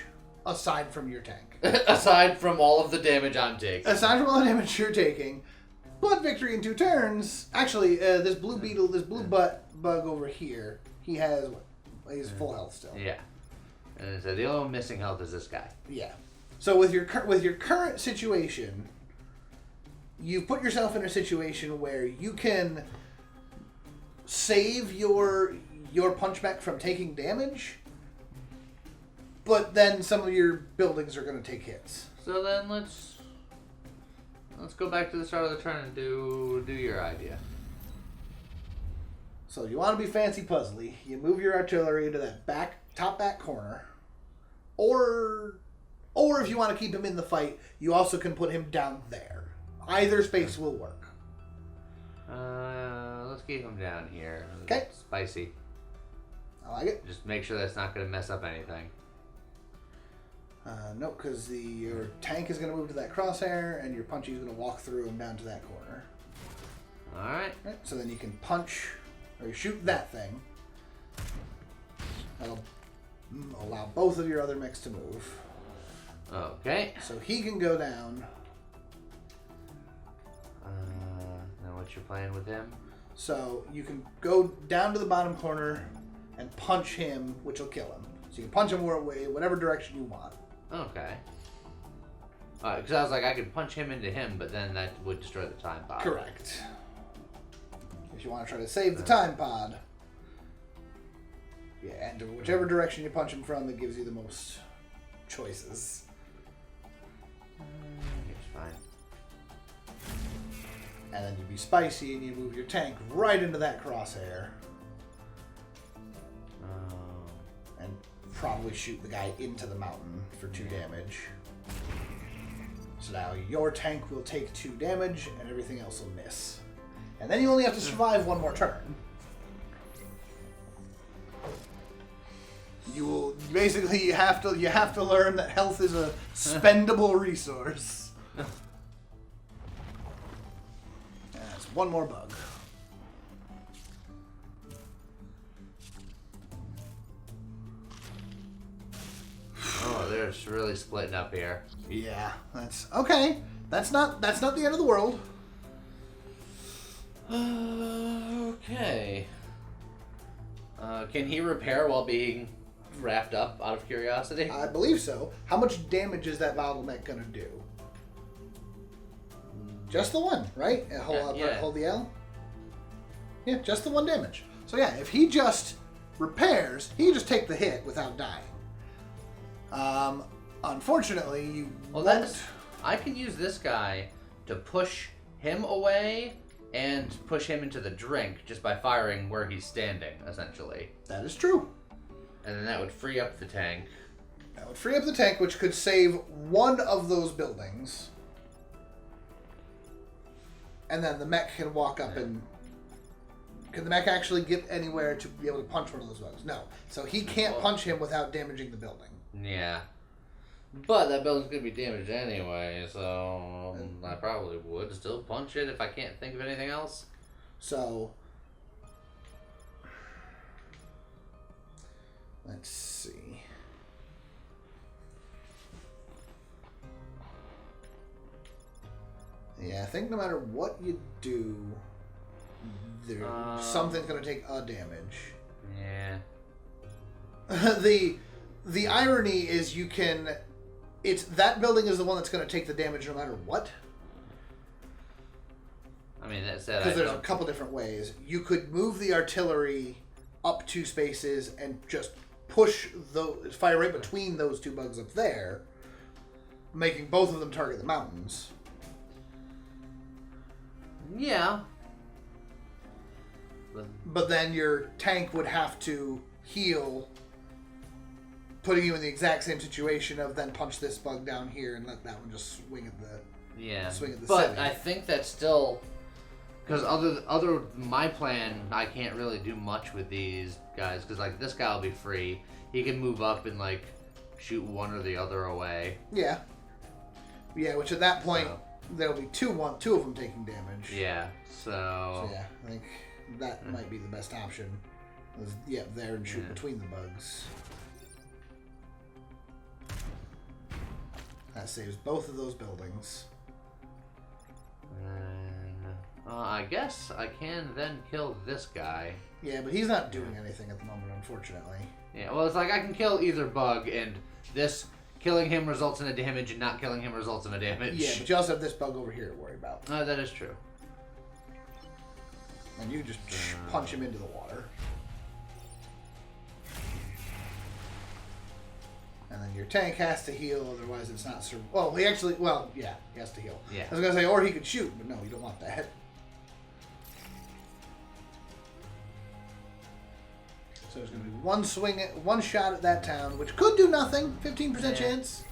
aside from your tank. Aside from all of the damage I'm taking. Aside from all the damage you're taking, but victory in 2 turns. Actually, this blue beetle, this blue butt bug over here, he's full health still. Yeah. And so the only missing health is this guy. Yeah. So with your current situation, you put yourself in a situation where you can save your punchback from taking damage, but then some of your buildings are going to take hits. So then let's go back to the start of the turn and do your idea. So you want to be fancy puzzly. You move your artillery into that top back corner, or if you want to keep him in the fight, you also can put him down there. Either space will work. Let's keep him down here. Okay. Spicy. I like it. Just make sure that's not going to mess up anything. No, because your tank is going to move to that crosshair, and your punchy is going to walk through him down to that corner. Alright. Right, so then you can punch, or shoot that thing. That'll allow both of your other mechs to move. Okay. So he can go down. Now what's your plan with him? So you can go down to the bottom corner and punch him, which will kill him. So you can punch him whatever direction you want. Okay. Because I was like, I could punch him into him, but then that would destroy the time pod. Correct. If you want to try to save the time pod. Yeah, and whichever direction you punch him from, that gives you the most choices. It's fine. And then you be spicy and you move your tank right into that crosshair. And probably shoot the guy into the mountain for 2 damage. So now your tank will take 2 damage and everything else will miss. And then you only have to survive 1 more turn. You will basically you have to learn that health is a spendable resource. That's 1 more bug. Oh, they're really splitting up here. Yeah, that's okay. That's not the end of the world. Okay. Can he repair while being wrapped up, out of curiosity? I believe so. How much damage is that bottleneck gonna do? Just the 1, right? Hold the L. Yeah, just the 1 damage. So yeah, if he just repairs, he can just take the hit without dying. Unfortunately, you won't. I can use this guy to push him away and push him into the drink just by firing where he's standing, essentially. That is true. And then that would free up the tank. That would free up the tank, which could save 1 of those buildings. And then the mech can walk up and... Can the mech actually get anywhere to be able to punch one of those bugs? No. So he can't punch him without damaging the building. Yeah. But that building's going to be damaged anyway, so I probably would still punch it if I can't think of anything else. So... Let's see. Yeah, I think no matter what you do, something's going to take a damage. Yeah. The irony is you can... that building is the one that's going to take the damage no matter what. I mean, that said, because there's a couple different ways. You could move the artillery up 2 spaces and just fire right between those 2 bugs up there, making both of them target the mountains. Yeah. But then your tank would have to heal, putting you in the exact same situation of then punch this bug down here and let that one just swing at the... Yeah, swing at the but city. I think that's still because other my plan. I can't really do much with these guys because like this guy will be free. He can move up and like shoot one or the other away. Yeah. Yeah, which at that point there'll be two of them taking damage. Yeah. So yeah, I think that might be the best option. Is, there and shoot between the bugs. That saves both of those buildings. And I guess I can then kill this guy. Yeah, but he's not doing anything at the moment, unfortunately. Yeah, well, it's like I can kill either bug, and this killing him results in a damage, and not killing him results in a damage. Yeah, but you also have this bug over here to worry about. That is true. And you just punch him into the water. And then your tank has to heal, otherwise it's not... he has to heal. Yeah. I was going to say, or he could shoot, but no, you don't want that. So there's going to be one shot at that town, which could do nothing. 15% chance.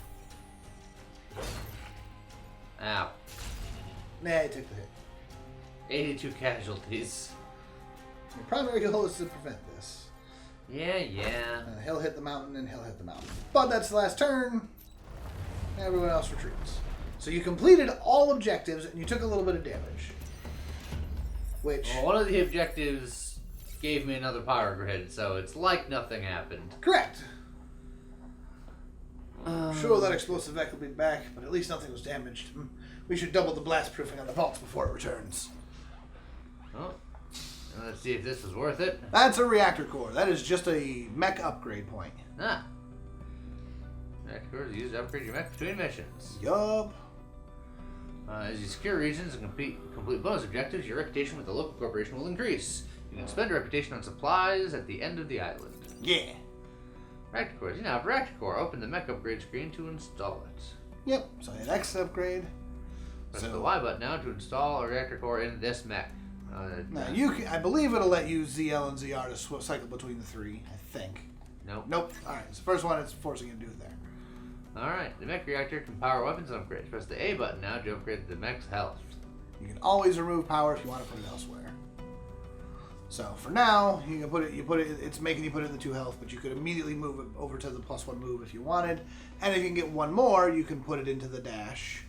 Ow. Nah, it took the hit. 82 casualties. Your primary goal is to prevent this. Yeah. And he'll hit the mountain, and he'll hit the mountain. But that's the last turn. Everyone else retreats. So you completed all objectives, and you took a little bit of damage. Which... Well, one of the objectives gave me another power grid, so it's like nothing happened. Correct. Sure, that explosive vac will be back, but at least nothing was damaged. We should double the blast proofing on the vaults before it returns. Oh. Let's see if this is worth it. That's a reactor core. That is just a mech upgrade point. Reactor cores used to upgrade your mech between missions. Yup. As you secure regions and complete bonus objectives, your reputation with the local corporation will increase. You can spend a reputation on supplies at the end of the island. Yeah. Reactor cores. You now have a reactor core. Open the mech upgrade screen to install it. Yep. So an X upgrade. Press the Y button now to install a reactor core in this mech. Now I believe it'll let you ZL and ZR to cycle between the three. I think. Nope. All right. It's the first one. It's forcing you to do it there. All right. The mech reactor can power weapons and upgrades. Press the A button now to upgrade the mech's health. You can always remove power if you want to put it elsewhere. So for now, you can put it. It's making you put it in the 2 health, but you could immediately move it over to the +1 move if you wanted. And if you can get one more, you can put it into the dash.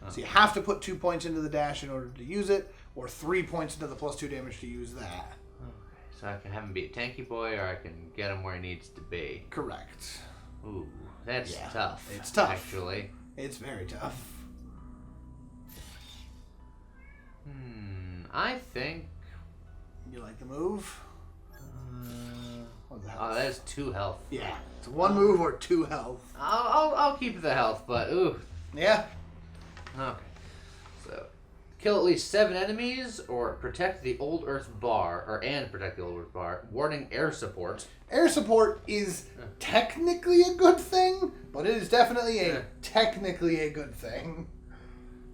So you have to put 2 points into the dash in order to use it, or 3 points into the +2 damage to use that. Okay, so I can have him be a tanky boy, or I can get him where he needs to be. Correct. Ooh, that's tough. It's tough. Actually. It's very tough. I think... You like the move? What the hell? Oh, that's 2 health. Yeah, it's 1 move or 2 health. I'll keep the health, but ooh. Yeah. Okay. So, kill at least 7 enemies, or protect the Old Earth Bar, and protect the Old Earth Bar. Warning: air support. Air support is technically a good thing, but it is definitely technically a good thing.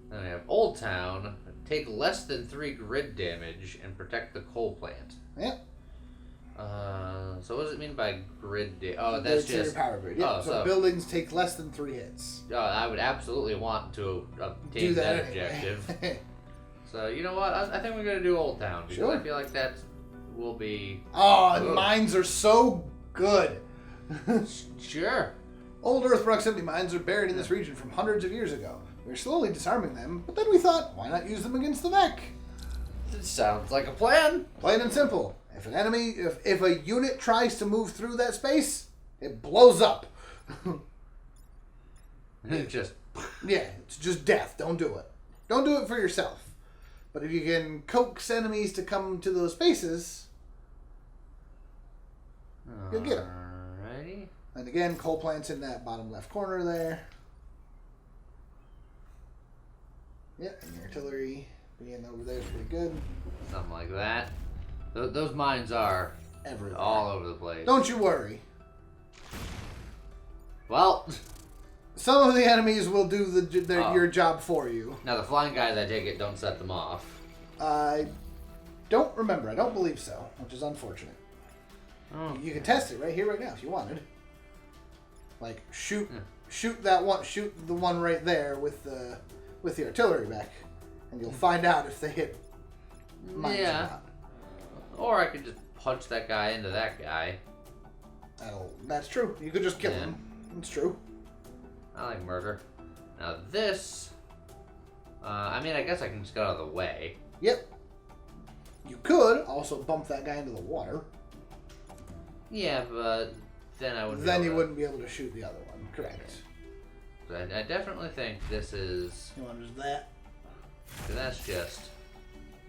Then we have Old Town. Take less than 3 grid damage and protect the coal plant. Yep. So what does it mean by grid damage? Oh, that's your just power grid. Yeah. So buildings take less than 3 hits. I would absolutely want to obtain that objective. So you know what? I think we're gonna do Old Town because I feel like that will be. Oh, mines are so good. Sure. Old Earth proximity mines are buried in this region from hundreds of years ago. We're slowly disarming them, but then we thought, why not use them against the mech? It sounds like a plan. Plain and simple. If an enemy, if a unit tries to move through that space, it blows up. It's just death. Don't do it. Don't do it for yourself. But if you can coax enemies to come to those spaces, you'll get them. Alrighty. And again, coal plant's in that bottom left corner there. Yep, and the artillery being over there is pretty good. Something like that. Those mines are everywhere, all over the place. Don't you worry. Well, some of the enemies will do your job for you. Now the flying guys, I take it, don't set them off. I don't remember. I don't believe so, which is unfortunate. Oh. You can test it right here, right now, if you wanted. Like shoot that one, shoot the one right there with with the artillery mech, and you'll find out if they hit mines or not. Or I could just punch that guy into that guy. That's true. You could just kill him. It's true. I like murder. Now this... I mean, I guess I can just get out of the way. Yep. You could also bump that guy into the water. Yeah, but then I wouldn't. Then you wouldn't be able to shoot the other one. Correct. Okay. I definitely think this is. You want just that? That's just.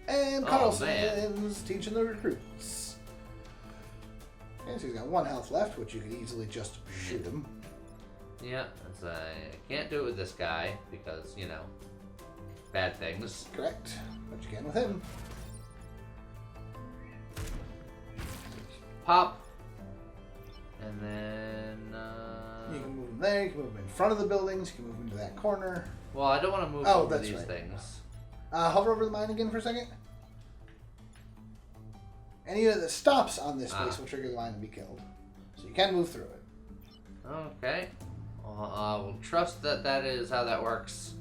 And Carlson's teaching the recruits. And so he's got 1 health left, which you could easily just shoot him. Yeah, I can't do it with this guy because, you know, bad things. Correct. But you can with him. Pop. And then... You can move him there, you can move him in front of the buildings, you can move him into that corner. Well, I don't want to move over these things. Hover over the mine again for a second. Any unit that stops on this space will trigger the mine and be killed. So you can move through it. Okay. I will trust that that is how that works.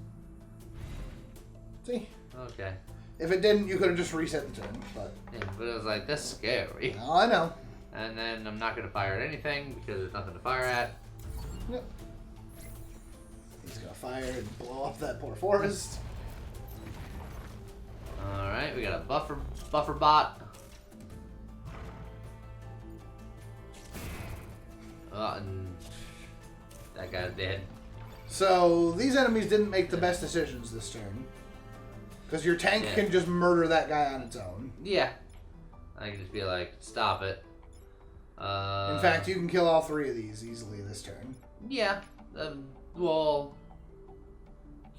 See? Okay. If it didn't, you could have just reset the turn. But it was like, that's scary. Oh, I know. And then I'm not going to fire at anything because there's nothing to fire at. Yep. He's going to fire and blow up that poor forest. Alright, we got a buffer bot. And that guy's dead. So these enemies didn't make the best decisions this turn. Because your tank can just murder that guy on its own. Yeah. I can just be like, stop it. In fact, you can kill all 3 of these easily this turn. Yeah. Well,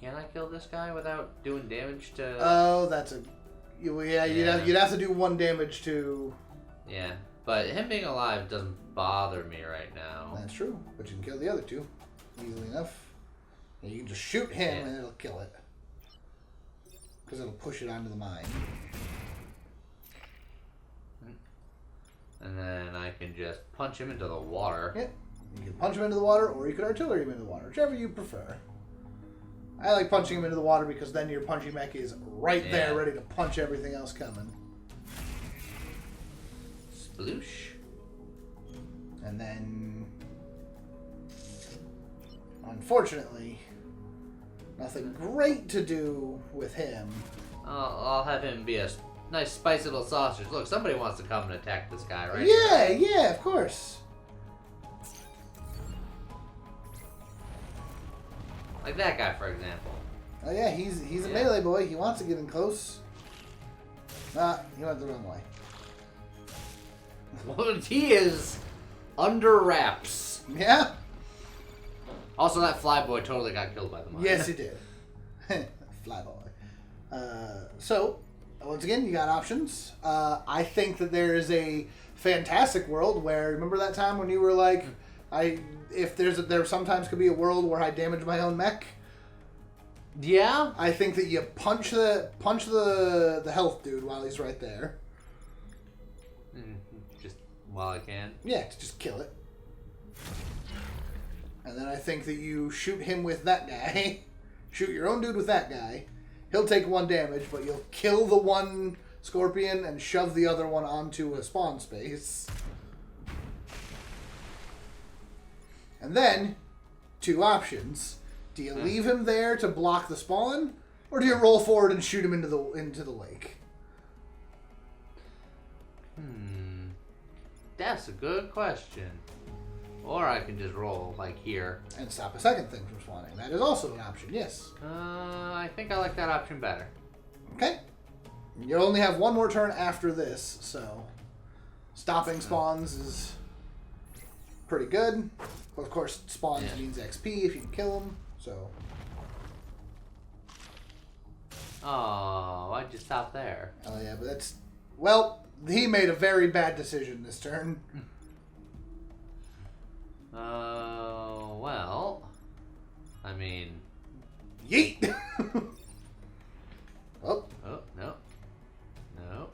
can I kill this guy without doing damage to... Oh, that's a... You'd have to do 1 damage to... Yeah. But him being alive doesn't bother me right now. That's true. But you can kill the other 2 easily enough. And you can just shoot him and it'll kill it. Because it'll push it onto the mine. And then I can just punch him into the water. Yep. You can punch him into the water, or you could artillery him into the water, whichever you prefer. I like punching him into the water because then your punchy mech is right there, ready to punch everything else coming. Sploosh. And then, unfortunately, nothing great to do with him. I'll have him be a nice spicy little sausage. Look, somebody wants to come and attack this guy, right? Yeah, of course. Like that guy, for example. Oh yeah, he's a melee boy. He wants to get in close. Nah, he went the wrong way. Well, he is under wraps. Yeah. Also, that flyboy totally got killed by the mine. Yes, he did. Flyboy. So, once again, you got options. I think that there is a fantastic world where, remember that time when you were like, there sometimes could be a world where I damage my own mech? Yeah? I think that you punch the health dude while he's right there. Just while I can. Yeah, to just kill it. And then I think that you shoot him with that guy. Shoot your own dude with that guy. He'll take 1 damage, but you'll kill the one scorpion and shove the other one onto a spawn space. And then, 2 options. Do you leave him there to block the spawn? Or do you roll forward and shoot him into the lake? That's a good question. Or I can just roll, like here. And stop a second thing from spawning. That is also an option, yes. I think I like that option better. Okay. You only have 1 more turn after this, so stopping spawns is pretty good. Of course, spawns means XP if you can kill them, so... Oh, why'd you stop there? Oh yeah, but that's... Well, he made a very bad decision this turn. Well, I mean... Yeet! Oh. Oh, no. No.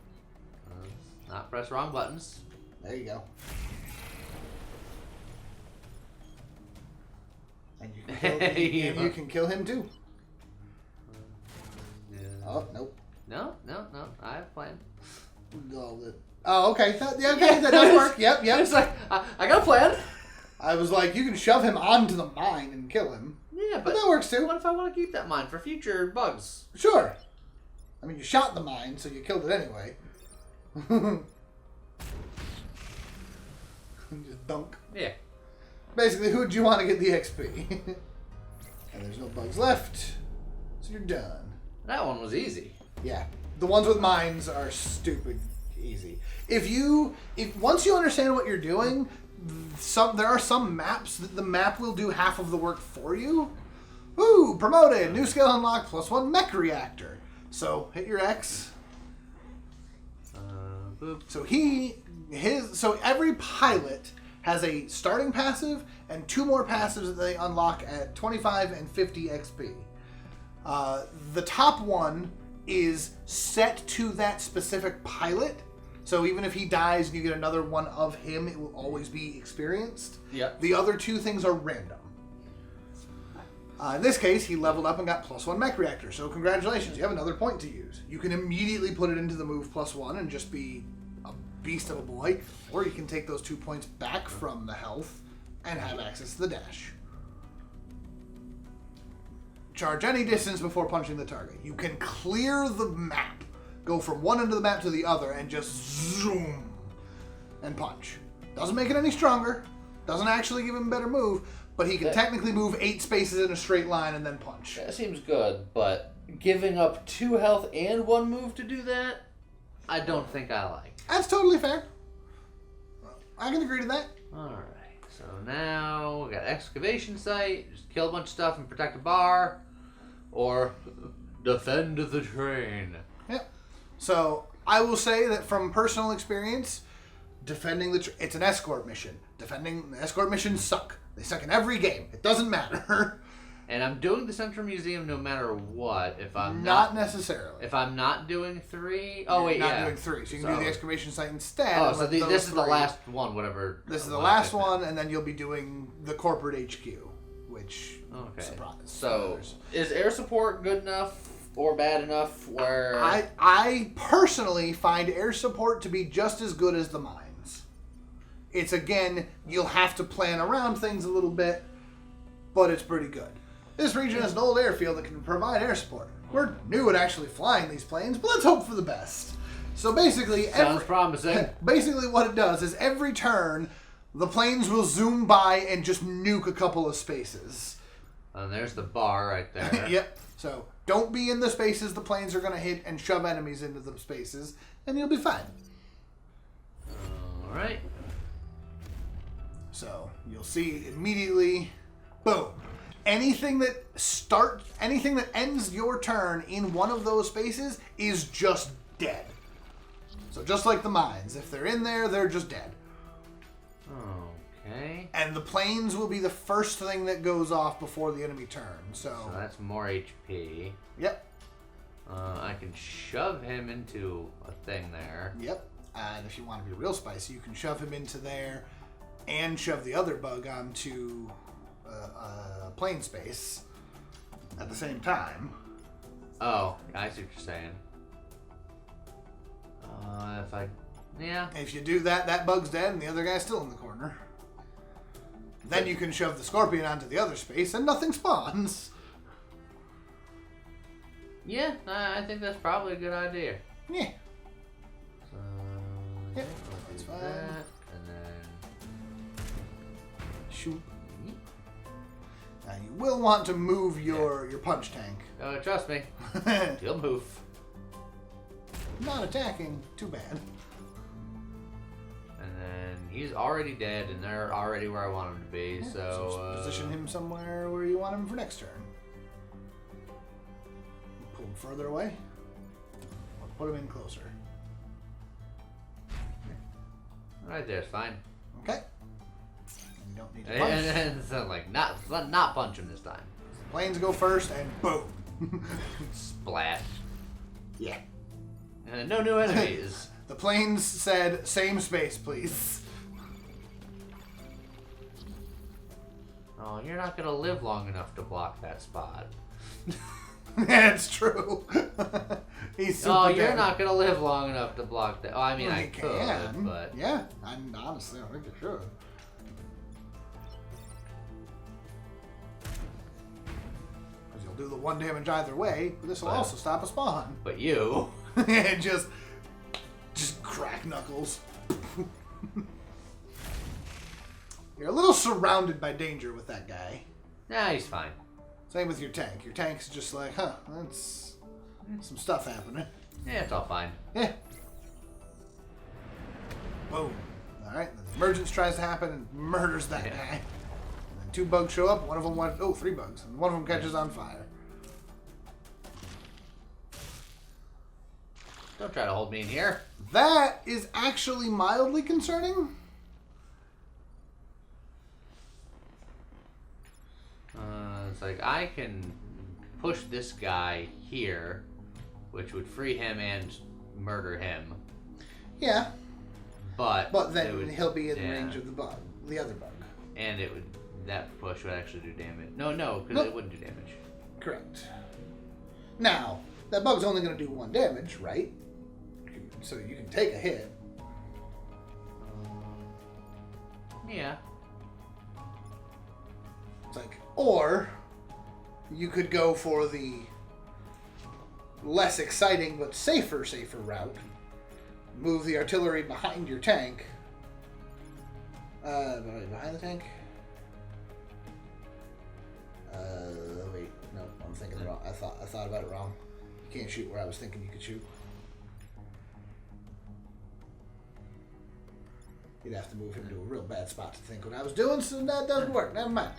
Let's not press wrong buttons. There you go. And you can kill, you can kill him too. Oh, nope. No. I have a plan. Oh, okay. Okay, that does work. Yep. It's like, I got a plan. I was like, you can shove him onto the mine and kill him. Yeah, But that works too. What if I want to keep that mine for future bugs? Sure. I mean, you shot the mine, so you killed it anyway. Just dunk. Yeah. Basically, who'd you want to get the XP? And there's no bugs left, so you're done. That one was easy. Yeah. The ones with mines are stupid easy. If once you understand what you're doing, there are some maps that the map will do half of the work for you. Ooh, promoted! New skill unlocked, +1 mech reactor. So hit your X. Boop. So every pilot has a starting passive and 2 more passives that they unlock at 25 and 50 XP. The top one is set to that specific pilot. So even if he dies and you get another one of him, it will always be experienced. Yep. The other 2 things are random. In this case, he leveled up and got +1 mech reactor. So congratulations, you have another point to use. You can immediately put it into the move +1 and just be a beast of a boy. Or you can take those 2 points back from the health and have access to the dash. Charge any distance before punching the target. You can clear the map. Go from one end of the map to the other and just zoom and punch. Doesn't make it any stronger. Doesn't actually give him a better move, but he can technically move 8 spaces in a straight line and then punch. That seems good, but giving up 2 health and 1 move to do that, I don't think I like. That's totally fair. I can agree to that. Alright, so now we got excavation site, just kill a bunch of stuff and protect a bar, or defend the train. Yep. So I will say that from personal experience, defending it's an escort mission. Defending the escort missions suck. They suck in every game. It doesn't matter. And I'm doing the Central Museum no matter what. If I'm not necessarily. If I'm not doing 3, not doing 3, so you can do the excavation site instead. Oh, so this is the last one, whatever. This is the last one, and then you'll be doing the corporate HQ, which surprise. So is air support good enough or bad enough? Where I personally find air support to be just as good as the mines. It's again, you'll have to plan around things a little bit, but it's pretty good. This region has an old airfield that can provide air support. We're new at actually flying these planes, but let's hope for the best. So basically, sounds promising. Basically, what it does is every turn, the planes will zoom by and just nuke a couple of spaces. And there's the bar right there. Yep. So don't be in the spaces the planes are going to hit and shove enemies into the spaces, and you'll be fine. All right. So you'll see immediately, boom. Anything that ends your turn in one of those spaces is just dead. So just like the mines, if they're in there, they're just dead. Okay. And the planes will be the first thing that goes off before the enemy turn. So that's more HP. Yep. I can shove him into a thing there. Yep. And if you want to be real spicy, you can shove him into there and shove the other bug onto plane space at the same time. Oh, I see what you're saying. If you do that, that bug's dead and the other guy's still in the corner. Then you can shove the scorpion onto the other space and nothing spawns. Yeah, I think that's probably a good idea. Yeah. So, yep, that's fine. That, and then shoot. Now you will want to move your punch tank. Oh, trust me, he'll move. Not attacking, too bad. And then he's already dead, and they're already where I want him to be. Yeah, so just position him somewhere where you want him for next turn. Pull him further away. Or put him in closer. Right there's fine. Okay. And you don't need to punch. And so like not punch him this time. Planes go first, and boom. Splat. Yeah. And no new enemies. The planes said, same space, please. Oh, you're not gonna live long enough to block that spot. That's true. He's super Oh, you're dead. not gonna live long enough to block that. Oh, I mean, Well, I you could, can. but Yeah, honestly, I don't think you should. Because you'll do the 1 damage either way, but this will But- also stop a spawn. but you. And just crack knuckles. You're a little surrounded by danger with that guy. Nah, he's fine. Same with your tank. Your tank's just like, huh, that's some stuff happening. Yeah, it's all fine. Yeah. Boom. Alright, the emergence tries to happen and murders that Yeah. guy. And then 2 bugs show up, one of them 3 bugs. And one of them catches on fire. Don't try to hold me in here. That is actually mildly concerning. It's like I can push this guy here, which would free him and murder him. Yeah, But but then it would- he'll be in yeah. range of the other bug. And it would that push would actually do damage. No, because Nope. it wouldn't do damage. Correct. Now, that bug's only going to do 1 damage, right? So you can take a hit. Yeah. It's like, or you could go for the less exciting but safer route. Move the artillery behind your tank. Behind the tank? Wait, no, I'm thinking wrong. I thought about it wrong. You can't shoot where I was thinking you could shoot. You'd have to move him to a real bad spot to think what I was doing, so that doesn't work. Never mind.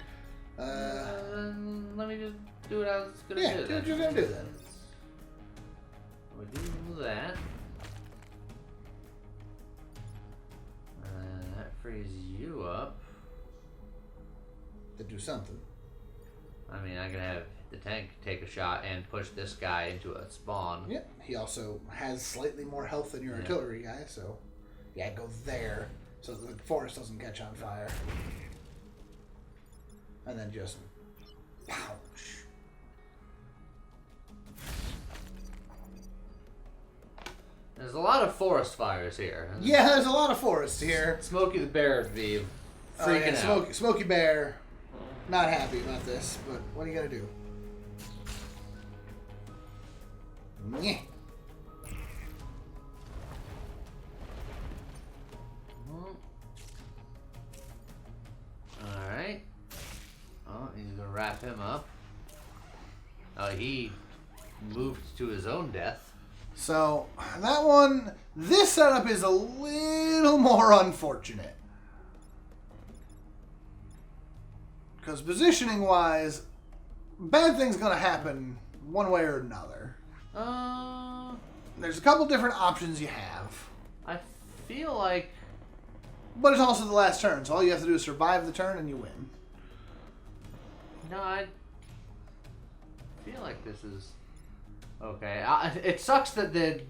Let me just do what I was gonna Yeah, do. do what you're gonna do then. We do that. That frees you up. To do something. I mean, I can have the tank take a shot and push this guy into a spawn. Yep. He also has slightly more health than your Yeah. artillery guy, so yeah, go there so the forest doesn't catch on fire. And then just pouch. There's a lot of forest fires here. Yeah, there's a lot of forest here. Smokey the Bear would be freaking out. Smokey Bear, not happy about this, but what are you gonna do? Yeah. Alright. Oh, he's gonna wrap him up. Oh, he moved to his own death. So that one, this setup is a little more unfortunate. Because positioning wise, bad things gonna happen one way or another. There's a couple different options you have. I feel like But it's also the last turn, so all you have to do is survive the turn and you win. I feel like this is okay. It sucks that the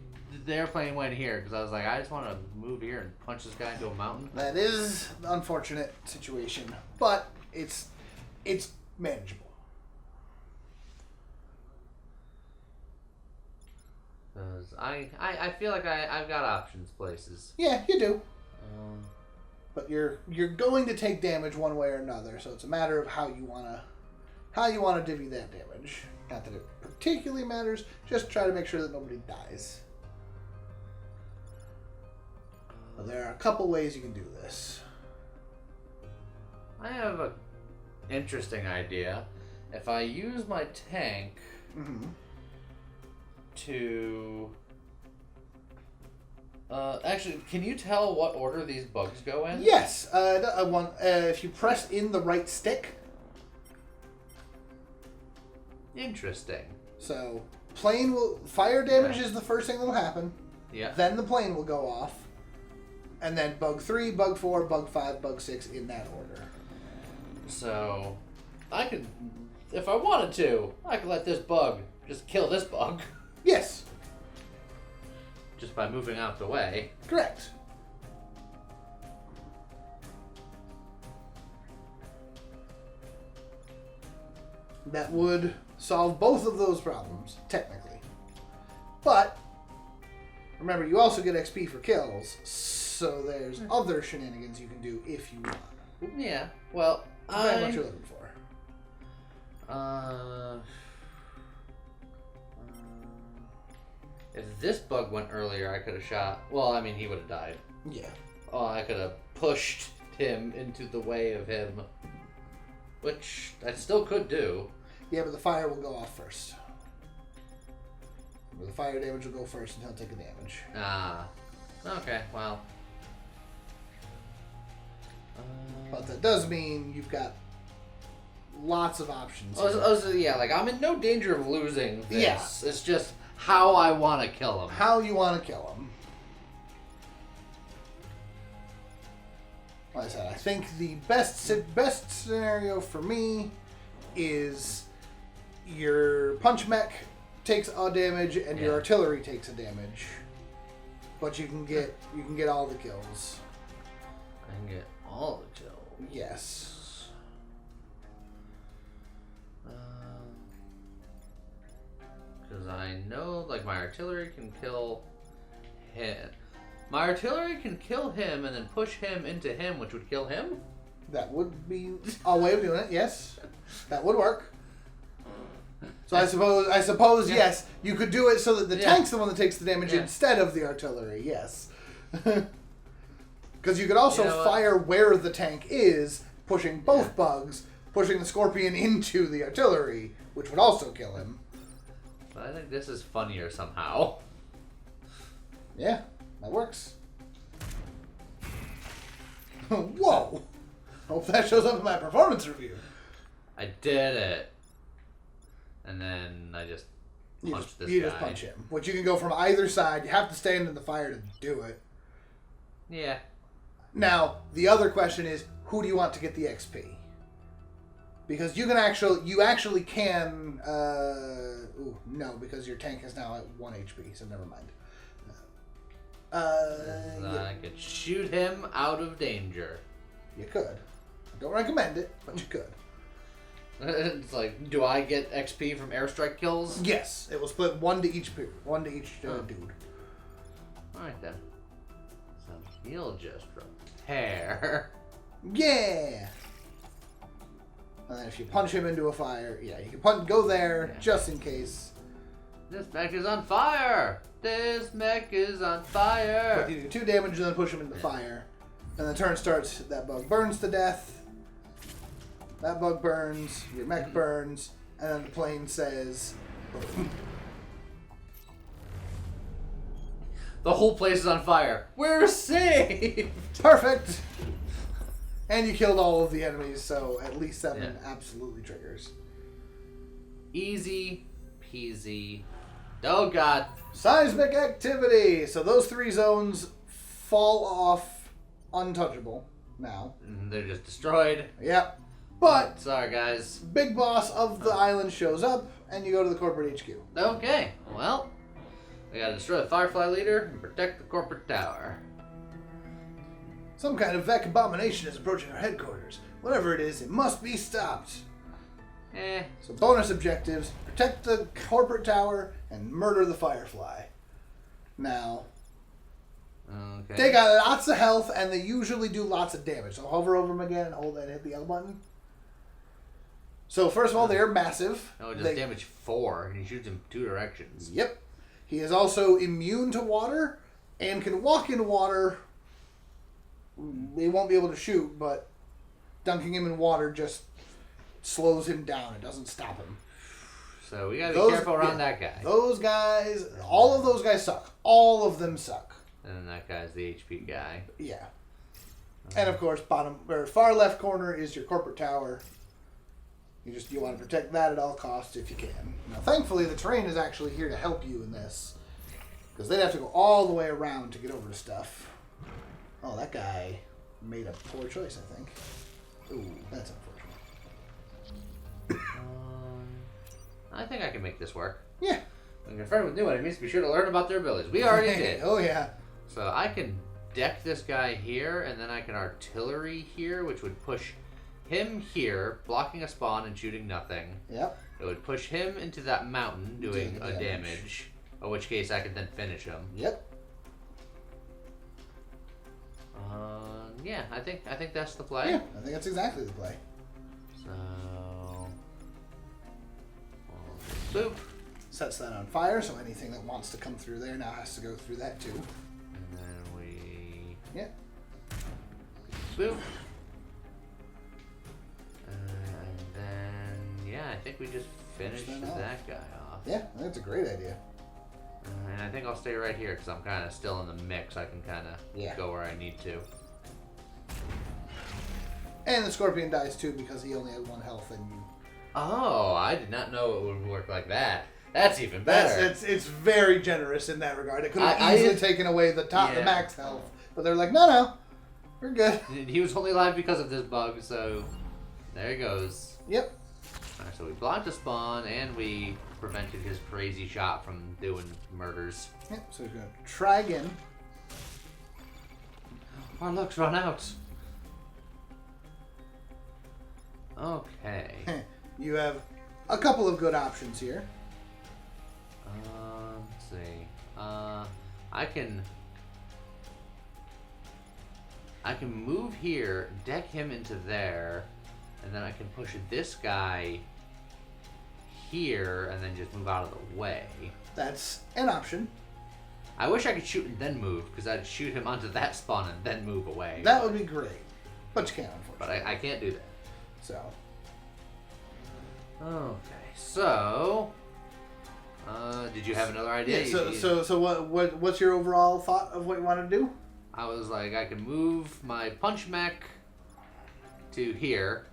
airplane went here because I was like, I just want to move here and punch this guy into a mountain. That is an unfortunate situation, but it's manageable. Because I feel like I've got options places. Yeah, you do. But you're going to take damage one way or another, so it's a matter of how you wanna divvy that damage. Not that it particularly matters. Just try to make sure that nobody dies. But there are a couple ways you can do this. I have a interesting idea. If I use my tank to actually, can you tell what order these bugs go in? Yes. If you press in the right stick. Interesting. So fire damage is the first thing that'll happen. Yeah. Then the plane will go off. And then bug 3, bug 4, bug 5, bug 6 in that order. So, I could, if I wanted to, I could let this bug just kill this bug. Yes. Just by moving out the way. Correct. That would solve both of those problems, technically. But, remember, you also get XP for kills, so there's other shenanigans you can do if you want. Yeah, well, Depends what you're looking for. If this bug went earlier, I could have shot. Well, I mean, he would have died. Yeah. Oh, I could have pushed him into the way of him, which I still could do. Yeah, but the fire will go off first. The fire damage will go first and he'll take the damage. Ah. Okay, well. But that does mean you've got lots of options. Yeah, like, I'm in no danger of losing this. Yeah. It's just how I want to kill him. How you want to kill him. Like I said, I think the best scenario for me is your punch mech takes a damage and your artillery takes a damage, but you can get all the kills. I can get all the kills. Yes. Because I know, like, my artillery can kill him. My artillery can kill him and then push him into him, which would kill him? That would be a way of doing it, yes. That would work. So I suppose, yes, you could do it so that the tank's the one that takes the damage instead of the artillery, yes. Because you could also fire where the tank is, pushing both bugs, pushing the scorpion into the artillery, which would also kill him. But I think this is funnier somehow. Yeah, that works. Whoa! Hope that shows up in my performance review. I did it. And then I just punched this guy. You just punch him. Which you can go from either side. You have to stand in the fire to do it. Yeah. Now, the other question is, who do you want to get the XP? Because you actually can. No, because your tank is now at 1 HP, so never mind. I could shoot him out of danger. You could. I don't recommend it, but you could. It's like, do I get XP from airstrike kills? Yes, it will split one to each dude. Alright then. So he'll just repair. Yeah! And then if you punch him into a fire, you can go there just in case. This mech is on fire! This mech is on fire! But you do 2 damage and then push him into the fire. And the turn starts, that bug burns to death. That bug burns, your mech burns, and then the plane says... The whole place is on fire. We're saved! Perfect! And you killed all of the enemies, so at least 7 absolutely triggers. Easy peasy. Oh god. Seismic activity! So those 3 zones fall off untouchable now. They're just destroyed. Yep. But sorry guys. Big boss of the island shows up and you go to the corporate HQ. Okay. Well, we gotta destroy the Firefly leader and protect the corporate tower. Some kind of Vec abomination is approaching our headquarters. Whatever it is, it must be stopped. So bonus objectives: protect the corporate tower and murder the Firefly. Now, they got lots of health and they usually do lots of damage. So hover over them again and hold that and hit the L button. So first of all, they're massive. Oh, it does damage 4 and he shoots in 2 directions. Yep. He is also immune to water and can walk in water. They won't be able to shoot, but dunking him in water just slows him down. It doesn't stop him. So we gotta be careful around that guy. Those guys, all of those guys suck. All of them suck. And then that guy's the HP guy. Yeah. And of course, far left corner is your corporate tower. You want to protect that at all costs if you can. Now, thankfully, the terrain is actually here to help you in this, because they'd have to go all the way around to get over to stuff. Oh, that guy made a poor choice, I think. Ooh, that's unfortunate. I think I can make this work. Yeah. When confronted with new enemies, be sure to learn about their abilities. We already did. Oh, yeah. So I can deck this guy here, and then I can artillery here, which would push him here, blocking a spawn and shooting nothing. Yep. it would push him into that mountain, doing a damage. damage. In which case, I could then finish him. Yep. Yeah, I think that's the play. Yeah, I think that's exactly the play. So, boop. Sets that on fire, so anything that wants to come through there now has to go through that too. And then we Yeah. boop. And then yeah, I think we just finish that guy off. Yeah, I think it's a great idea. And I think I'll stay right here because I'm kind of still in the mix. I can kind of go where I need to. And the scorpion dies too because he only had 1 health and you. Oh, I did not know it would work like that. That's even better. It's very generous in that regard. It could have easily taken away the max health, but they're like, no, we're good. He was only alive because of this bug, so there he goes. Yep. Alright, so we blocked the spawn and we prevented his crazy shot from doing murders. Yep. So he's gonna try again. Our luck's run out. Okay. You have a couple of good options here. Let's see. I can move here, deck him into there, and then I can push this guy here, and then just move out of the way. That's an option. I wish I could shoot and then move, because I'd shoot him onto that spawn and then move away. That would be great, but you can't, unfortunately. But I can't do that. So. Okay, so did you have another idea? Yeah, so what's your overall thought of what you want to do? I was like, I can move my punch mech to here,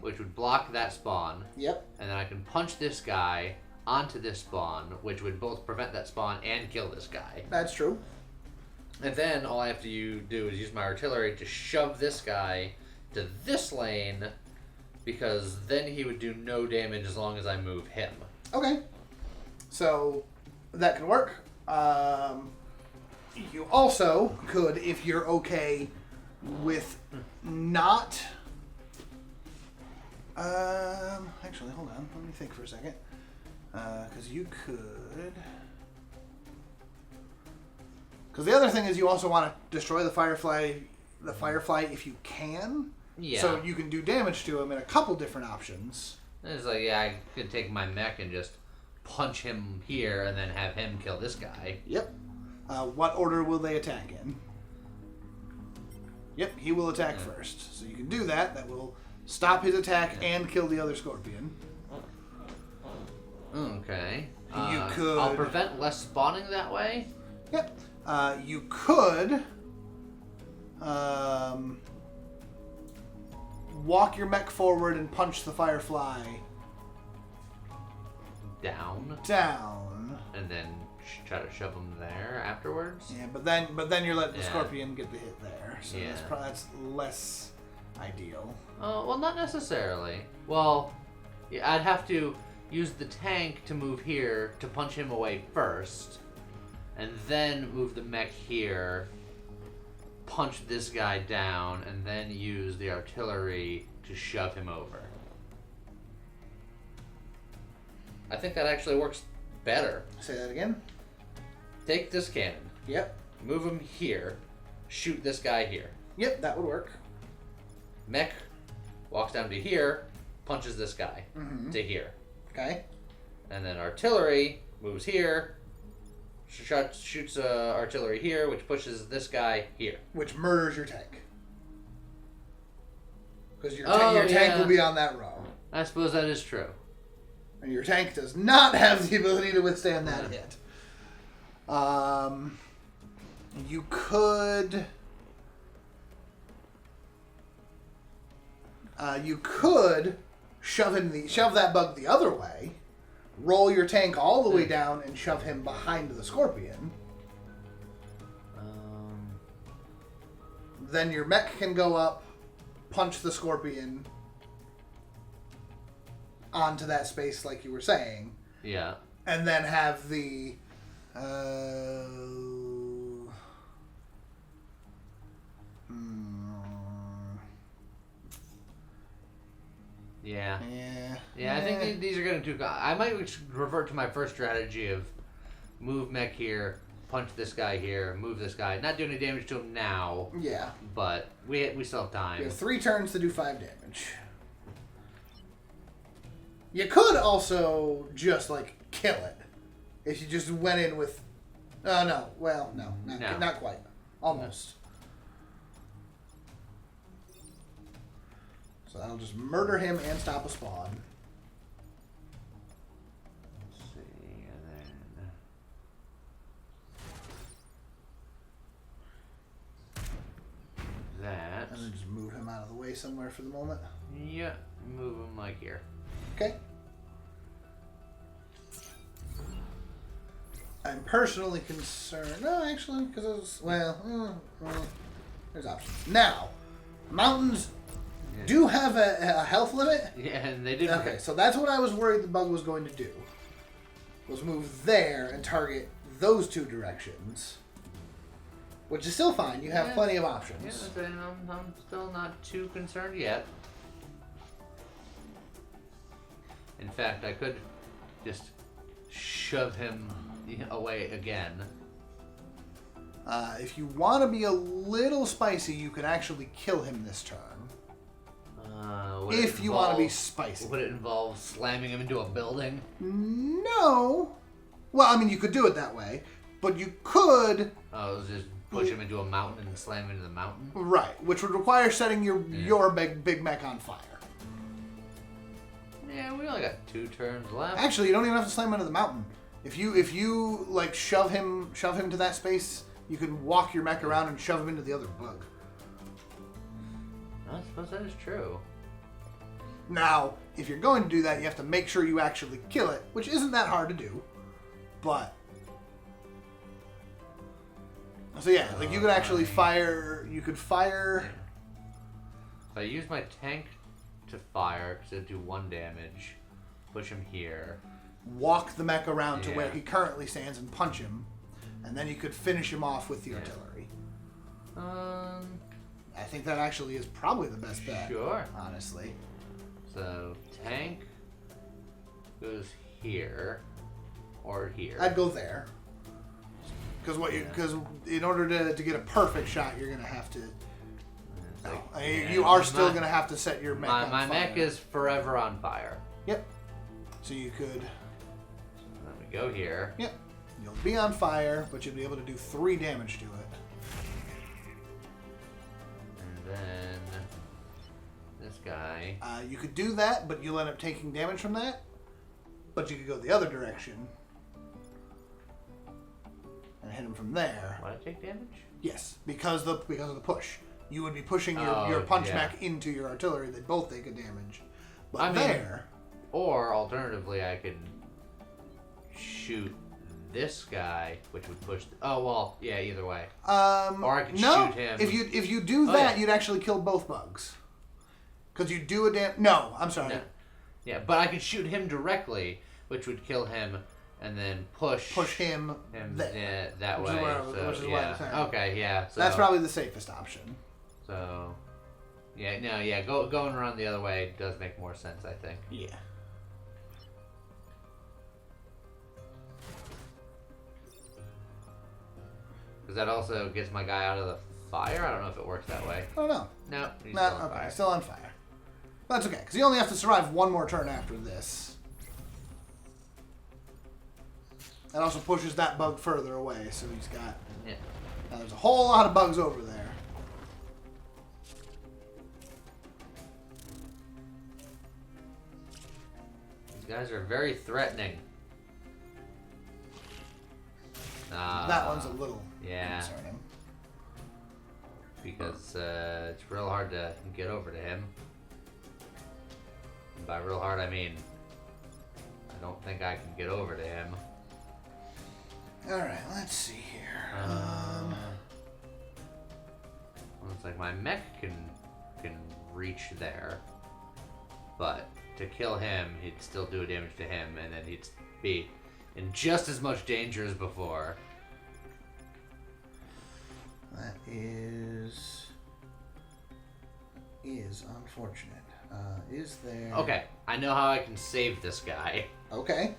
which would block that spawn. Yep. And then I can punch this guy onto this spawn, which would both prevent that spawn and kill this guy. That's true. And then all I have to do is use my artillery to shove this guy to this lane, because then he would do no damage as long as I move him. Okay. So that can work. You also could, if you're okay with not... actually, hold on. Let me think for a second. Because you could... Because the other thing is you also want to destroy the Firefly if you can. Yeah. So you can do damage to him in a couple different options. It's like, yeah, I could take my mech and just punch him here and then have him kill this guy. Yep. What order will they attack in? Yep, he will attack first. So you can do that. That will stop his attack and kill the other scorpion. Okay. You could... I'll prevent less spawning that way? Yep. You could... walk your mech forward and punch the Firefly down, and then try to shove him there afterwards. Yeah, but then you're letting the scorpion get the hit there, so Yeah. that's less ideal. Oh, well, not necessarily. Well, yeah, I'd have to use the tank to move here to punch him away first, and then move the mech here, punch this guy down, and then use the artillery to shove him over. I think that actually works better. Say that again. Take this cannon. Yep. Move him here. Shoot this guy here. Yep, that would work. Mech walks down to here, punches this guy to here. Okay. And then artillery moves here, shoots artillery here, which pushes this guy here. Which murders your tank. Because your Oh, tank yeah. will be on that row. I suppose that is true. And your tank does not have the ability to withstand that hit. You could... you could shove that bug the other way, roll your tank all the way down, and shove him behind the scorpion. Then your mech can go up, punch the scorpion onto that space like you were saying. Yeah. And then have the... Yeah. Yeah. Yeah, I think these are getting too... I might revert to my first strategy of move mech here, punch this guy here, move this guy. Not do any damage to him now. Yeah. But we still have time. You have 3 turns to do 5 damage. You could also just, like, kill it. If you just went in with... no. Well, no. Not quite. Almost. So that'll just murder him and stop a spawn. Let's see, and then... That. And then just move him out of the way somewhere for the moment. Yeah, move him like here. Okay. I'm personally concerned. No, actually, because it was... Well, there's options. Now, mountains do have a health limit. Yeah, and they did. Okay, so that's what I was worried the bug was going to do. Was move there and target those 2 directions. Which is still fine. You have plenty of options. Yeah, I'm still not too concerned yet. In fact, I could just shove him away again. If you want to be a little spicy, you could actually kill him this turn. If you want to be spicy. Would it involve slamming him into a building? No. Well, I mean, you could do it that way, but you could... Oh, just push him into a mountain and slam him into the mountain? Right, which would require setting your big mech on fire. Yeah, we only got 2 turns left. Actually, you don't even have to slam him into the mountain. If you like shove him to that space, you can walk your mech around and shove him into the other bug. I suppose that is true. Now, if you're going to do that, you have to make sure you actually kill it, which isn't that hard to do. But so yeah, like you could actually fire. You could fire. If I use my tank to fire, because it'd do 1 damage. Push him here. Walk the mech around to where he currently stands and punch him, and then you could finish him off with the artillery. I think that actually is probably the best bet. Sure. Honestly. So tank goes here or here. I'd go there. Because in order to get a perfect shot, you're gonna have to. You are still gonna have to set your mech on fire. My mech is forever on fire. Yep. So you could. So let me go here. Yep. You'll be on fire, but you'll be able to do 3 damage to it. And then this guy. You could do that, but you'll end up taking damage from that. But you could go the other direction and hit him from there. Would I take damage? Yes, because of the push. You would be pushing your punch mech into your artillery. They both take a damage. But or alternatively, I could shoot this guy, which would push. Either way. Or I could shoot him. If you do that, you'd actually kill both bugs. Because you do a No, I'm sorry. No. Yeah, but I could shoot him directly, which would kill him, and then push him that way. Okay, yeah. So that's probably the safest option. So, going around the other way does make more sense, I think. Yeah. Because that also gets my guy out of the fire. I don't know if it works that way. I don't know. No, he's still on fire. Still on fire. That's okay, because you only have to survive 1 more turn after this. That also pushes that bug further away, so he's got... Yeah. Now there's a whole lot of bugs over there. These guys are very threatening. That one's a little concerning. Because it's real hard to get over to him. And by real hard, I mean I don't think I can get over to him. Alright, let's see here. Looks like my mech can reach there. But to kill him, he'd still do damage to him, and then he'd be in just as much danger as before. That is unfortunate. Is there... Okay, I know how I can save this guy. Okay.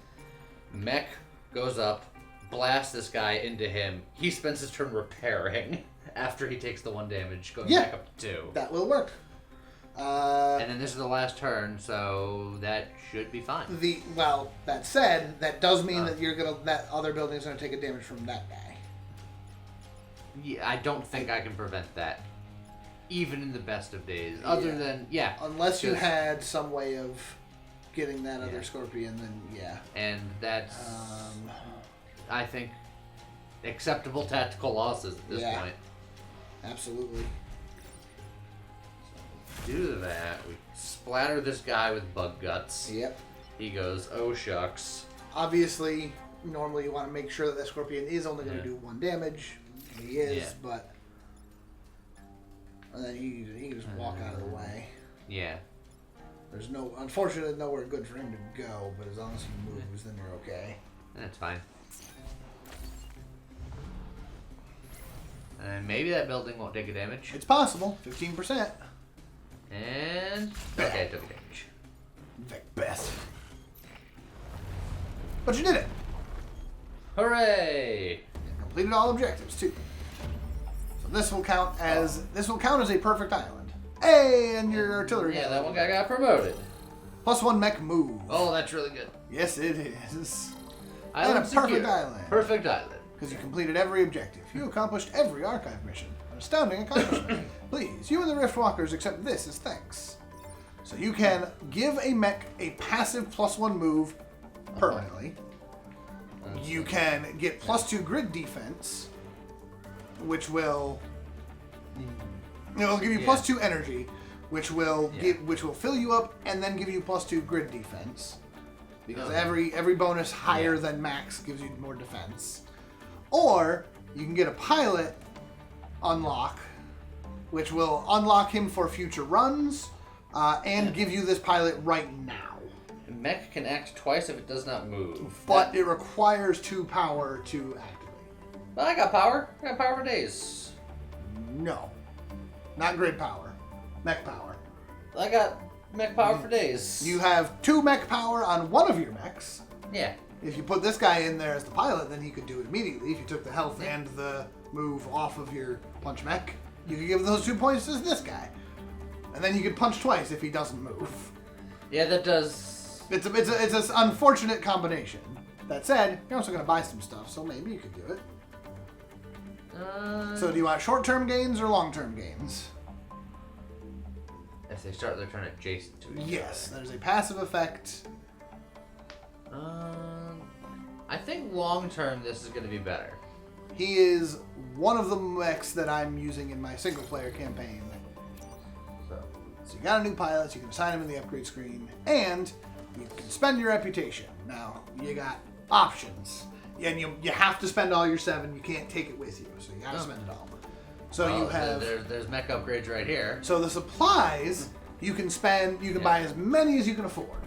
Mech goes up, blasts this guy into him. He spends his turn repairing after he takes the 1 damage, going back up to 2. That will work. And then this is the last turn, so that should be fine. Well, that said, that does mean that other building is gonna take a damage from that guy. Yeah, I don't think I can prevent that, even in the best of days. Other than unless you had some way of getting that other scorpion, then and that's I think acceptable tactical losses at this point. Absolutely. Do that. We splatter this guy with bug guts. Yep. He goes, oh shucks. Obviously, normally you want to make sure that that scorpion is only going to do 1 damage. He is, but... And then he can just walk out of the way. Yeah. There's unfortunately nowhere good for him to go, but as long as he moves, then you're okay. That's fine. And maybe that building won't take a damage. It's possible. 15%. And... okay, it took a damage. Beth. But you did it. Hooray! You completed all objectives, too. So this will count as a perfect island. Hey, and your artillery. Yeah, that one guy got promoted. +1 mech move. Oh, that's really good. Yes, it is. Island and a perfect secure. island. Perfect island. Because you completed every objective. You accomplished every archive mission. An astounding accomplishment. Please, you and the Riftwalkers accept this as thanks. So you can give a mech a passive +1 move permanently. You can get +2 grid defense, which will give you +2 energy, which will fill you up and then give you +2 grid defense. Because every bonus higher than max gives you more defense. Or you can get a pilot unlock, which will unlock him for future runs and give you this pilot right now. Mech can act twice if it does not move. But it requires 2 power to activate. Well, I got power. I got power for days. No. Not grid power. Mech power. I got mech power for days. You have 2 mech power on one of your mechs. Yeah. If you put this guy in there as the pilot, then he could do it immediately. If you took the health and the move off of your punch mech, you could give those 2 points to this guy. And then you could punch twice if he doesn't move. Yeah, that does... It's an unfortunate combination. That said, you're also going to buy some stuff, so maybe you could do it. So do you want short-term gains or long-term gains? If they start their turn adjacent to each other. Yes, there's a passive effect. I think long-term this is going to be better. He is one of the mechs that I'm using in my single-player campaign. So you got a new pilot, so you can assign him in the upgrade screen, and you can spend your reputation. Now, you got options. And you have to spend all your 7. You can't take it with you, so you got to spend it all. So you have... There's mech upgrades right here. So the supplies, you can buy as many as you can afford.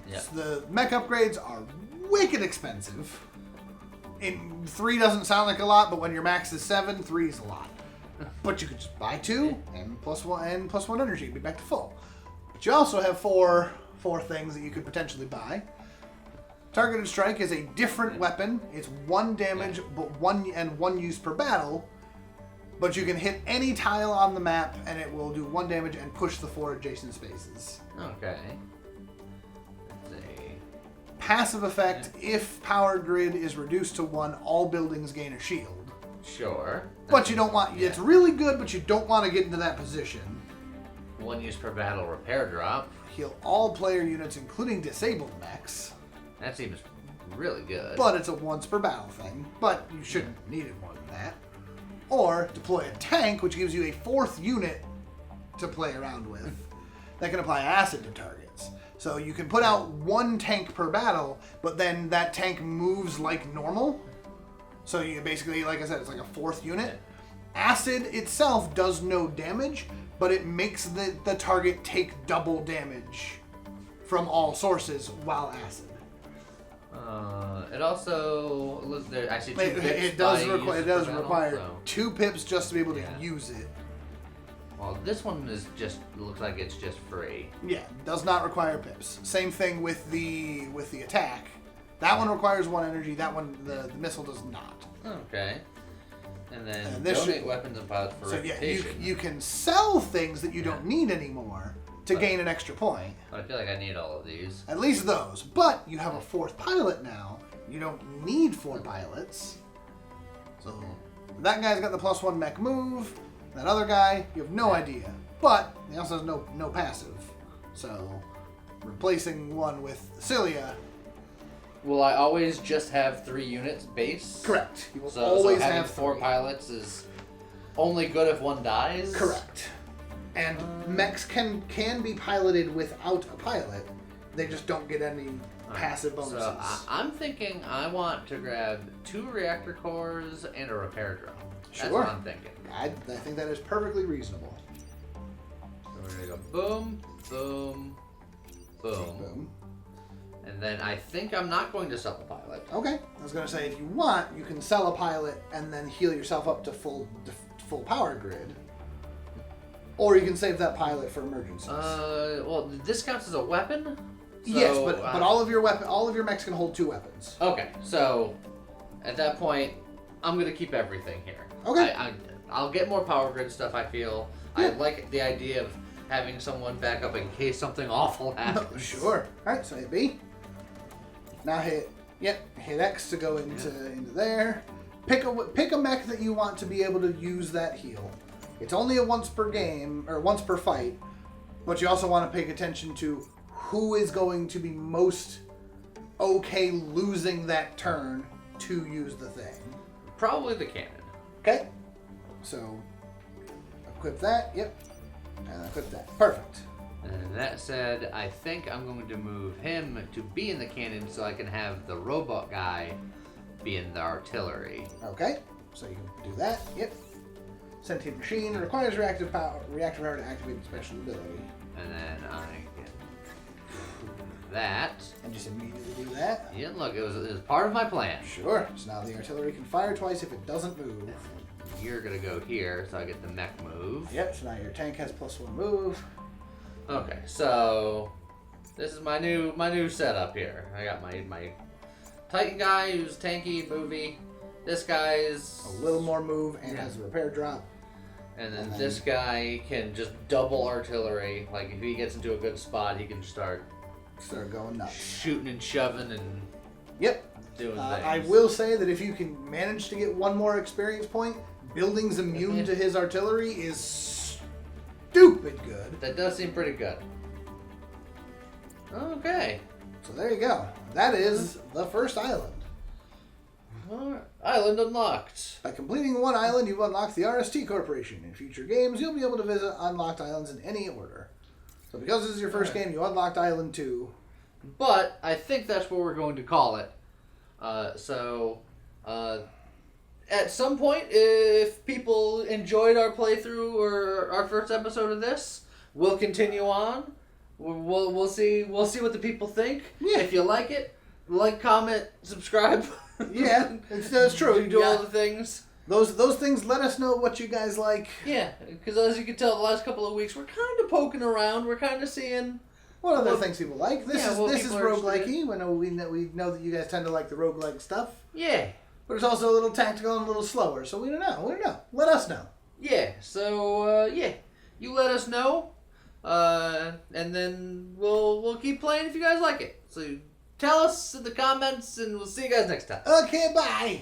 Yeah. So the mech upgrades are wicked expensive. 3 doesn't sound like a lot, but when your max is 7, 3 is a lot. But you could just buy 2 and +1 energy and be back to full. But you also have four things that you could potentially buy. Targeted strike is a different weapon. It's 1 damage, but 1 use per battle. But you can hit any tile on the map, and it will do 1 damage and push the 4 adjacent spaces. Okay. Passive effect: if power grid is reduced to 1, all buildings gain a shield. Sure. But you don't want... It's really good, but you don't want to get into that position. 1 use per battle repair drop. Heal all player units, including disabled mechs. That seems really good. But it's a once per battle thing. But you shouldn't need it more than that. Or deploy a tank, which gives you a 4th unit to play around with. That can apply acid to targets. So you can put out 1 tank per battle, but then that tank moves like normal. So you basically, like I said, it's like a 4th unit. Acid itself does no damage, but it makes the target take double damage from all sources while acid. It also I see 2 pips. It does require 2 pips just to be able to use it. Well, this one is just looks like it's just free. Yeah, does not require pips. Same thing with the attack. That one requires 1 energy. That one, the missile does not. Okay. And then And donate this weapons and pilots for So yeah, reputation. you can sell things that you don't need anymore to gain an extra point. But I feel like I need all of these. At least those. But you have a 4th pilot now. You don't need 4 pilots. So that guy's got the +1 mech move. That other guy, you have no idea. But he also has no passive. So replacing one with Cilia. Will I always just have 3 units base? Correct. You will So always having have 4 3. pilots is only good if one dies? Correct. And mechs can be piloted without a pilot. They just don't get any passive bonuses. So I'm thinking I want to grab 2 reactor cores and a repair drone. That's Sure. what I'm thinking. I think that is perfectly reasonable. So we're going to go boom, boom, boom. Boom. And then I think I'm not going to sell a pilot. Okay. I was gonna say if you want, you can sell a pilot and then heal yourself up to full power grid, or you can save that pilot for emergencies. Well, this counts as a weapon. yes, So, but all of your mechs can hold 2 weapons. Okay, so at that point, I'm gonna keep everything here. Okay. I'll get more power grid stuff. I feel Yeah. I like the idea of having someone back up in case something awful happens. Sure. All right. So hit B. Now hit X to go into there. Pick a mech that you want to be able to use that heal. It's only a once per game or once per fight, but you also want to pay attention to who is going to be most okay losing that turn to use the thing. Probably the cannon. Okay. So equip that. Yep. And equip that. Perfect. And that said, I think I'm going to move him to be in the cannon so I can have the robot guy be in the artillery. Okay. So you can do that. Yep. Sentient machine requires reactive power to activate the special ability. And then I can do that. And just immediately do that. Yeah, look, it was part of my plan. Sure. So now the artillery can fire twice if it doesn't move. You're gonna go here, so I get the mech move. Yep. So now your tank has +1 move. Okay, so this is my new setup here. I got my Titan guy who's tanky, movie. This guy's A little more move and has a repair drop. and then this guy can just double artillery. Like if he gets into a good spot, he can start going nuts. shooting and shoving and Yep. doing things. I will say that if you can manage to get 1 more experience point, buildings immune to his artillery is stupid good. That does seem pretty good. Okay. So there you go. That is the first island. Alright. Island unlocked. By completing 1 island, you've unlocked the RST Corporation. In future games, you'll be able to visit unlocked islands in any order. So because this is your first game, you unlocked Island 2. But I think that's what we're going to call it. At some point, if people enjoyed our playthrough or our first episode of this, we'll continue on. We'll see what the people think. Yeah. If you like it, like, comment, subscribe. Yeah, it's true. You do all the things. Those things let us know what you guys like. Yeah, because as you can tell, the last couple of weeks we're kind of poking around. We're kind of seeing What other things people like. This is people are roguelike-y. We know that you guys tend to like the roguelike stuff. Yeah. But it's also a little tactical and a little slower, so we don't know. Let us know. Yeah. So you let us know, and then we'll keep playing if you guys like it. So tell us in the comments, and we'll see you guys next time. Okay, bye.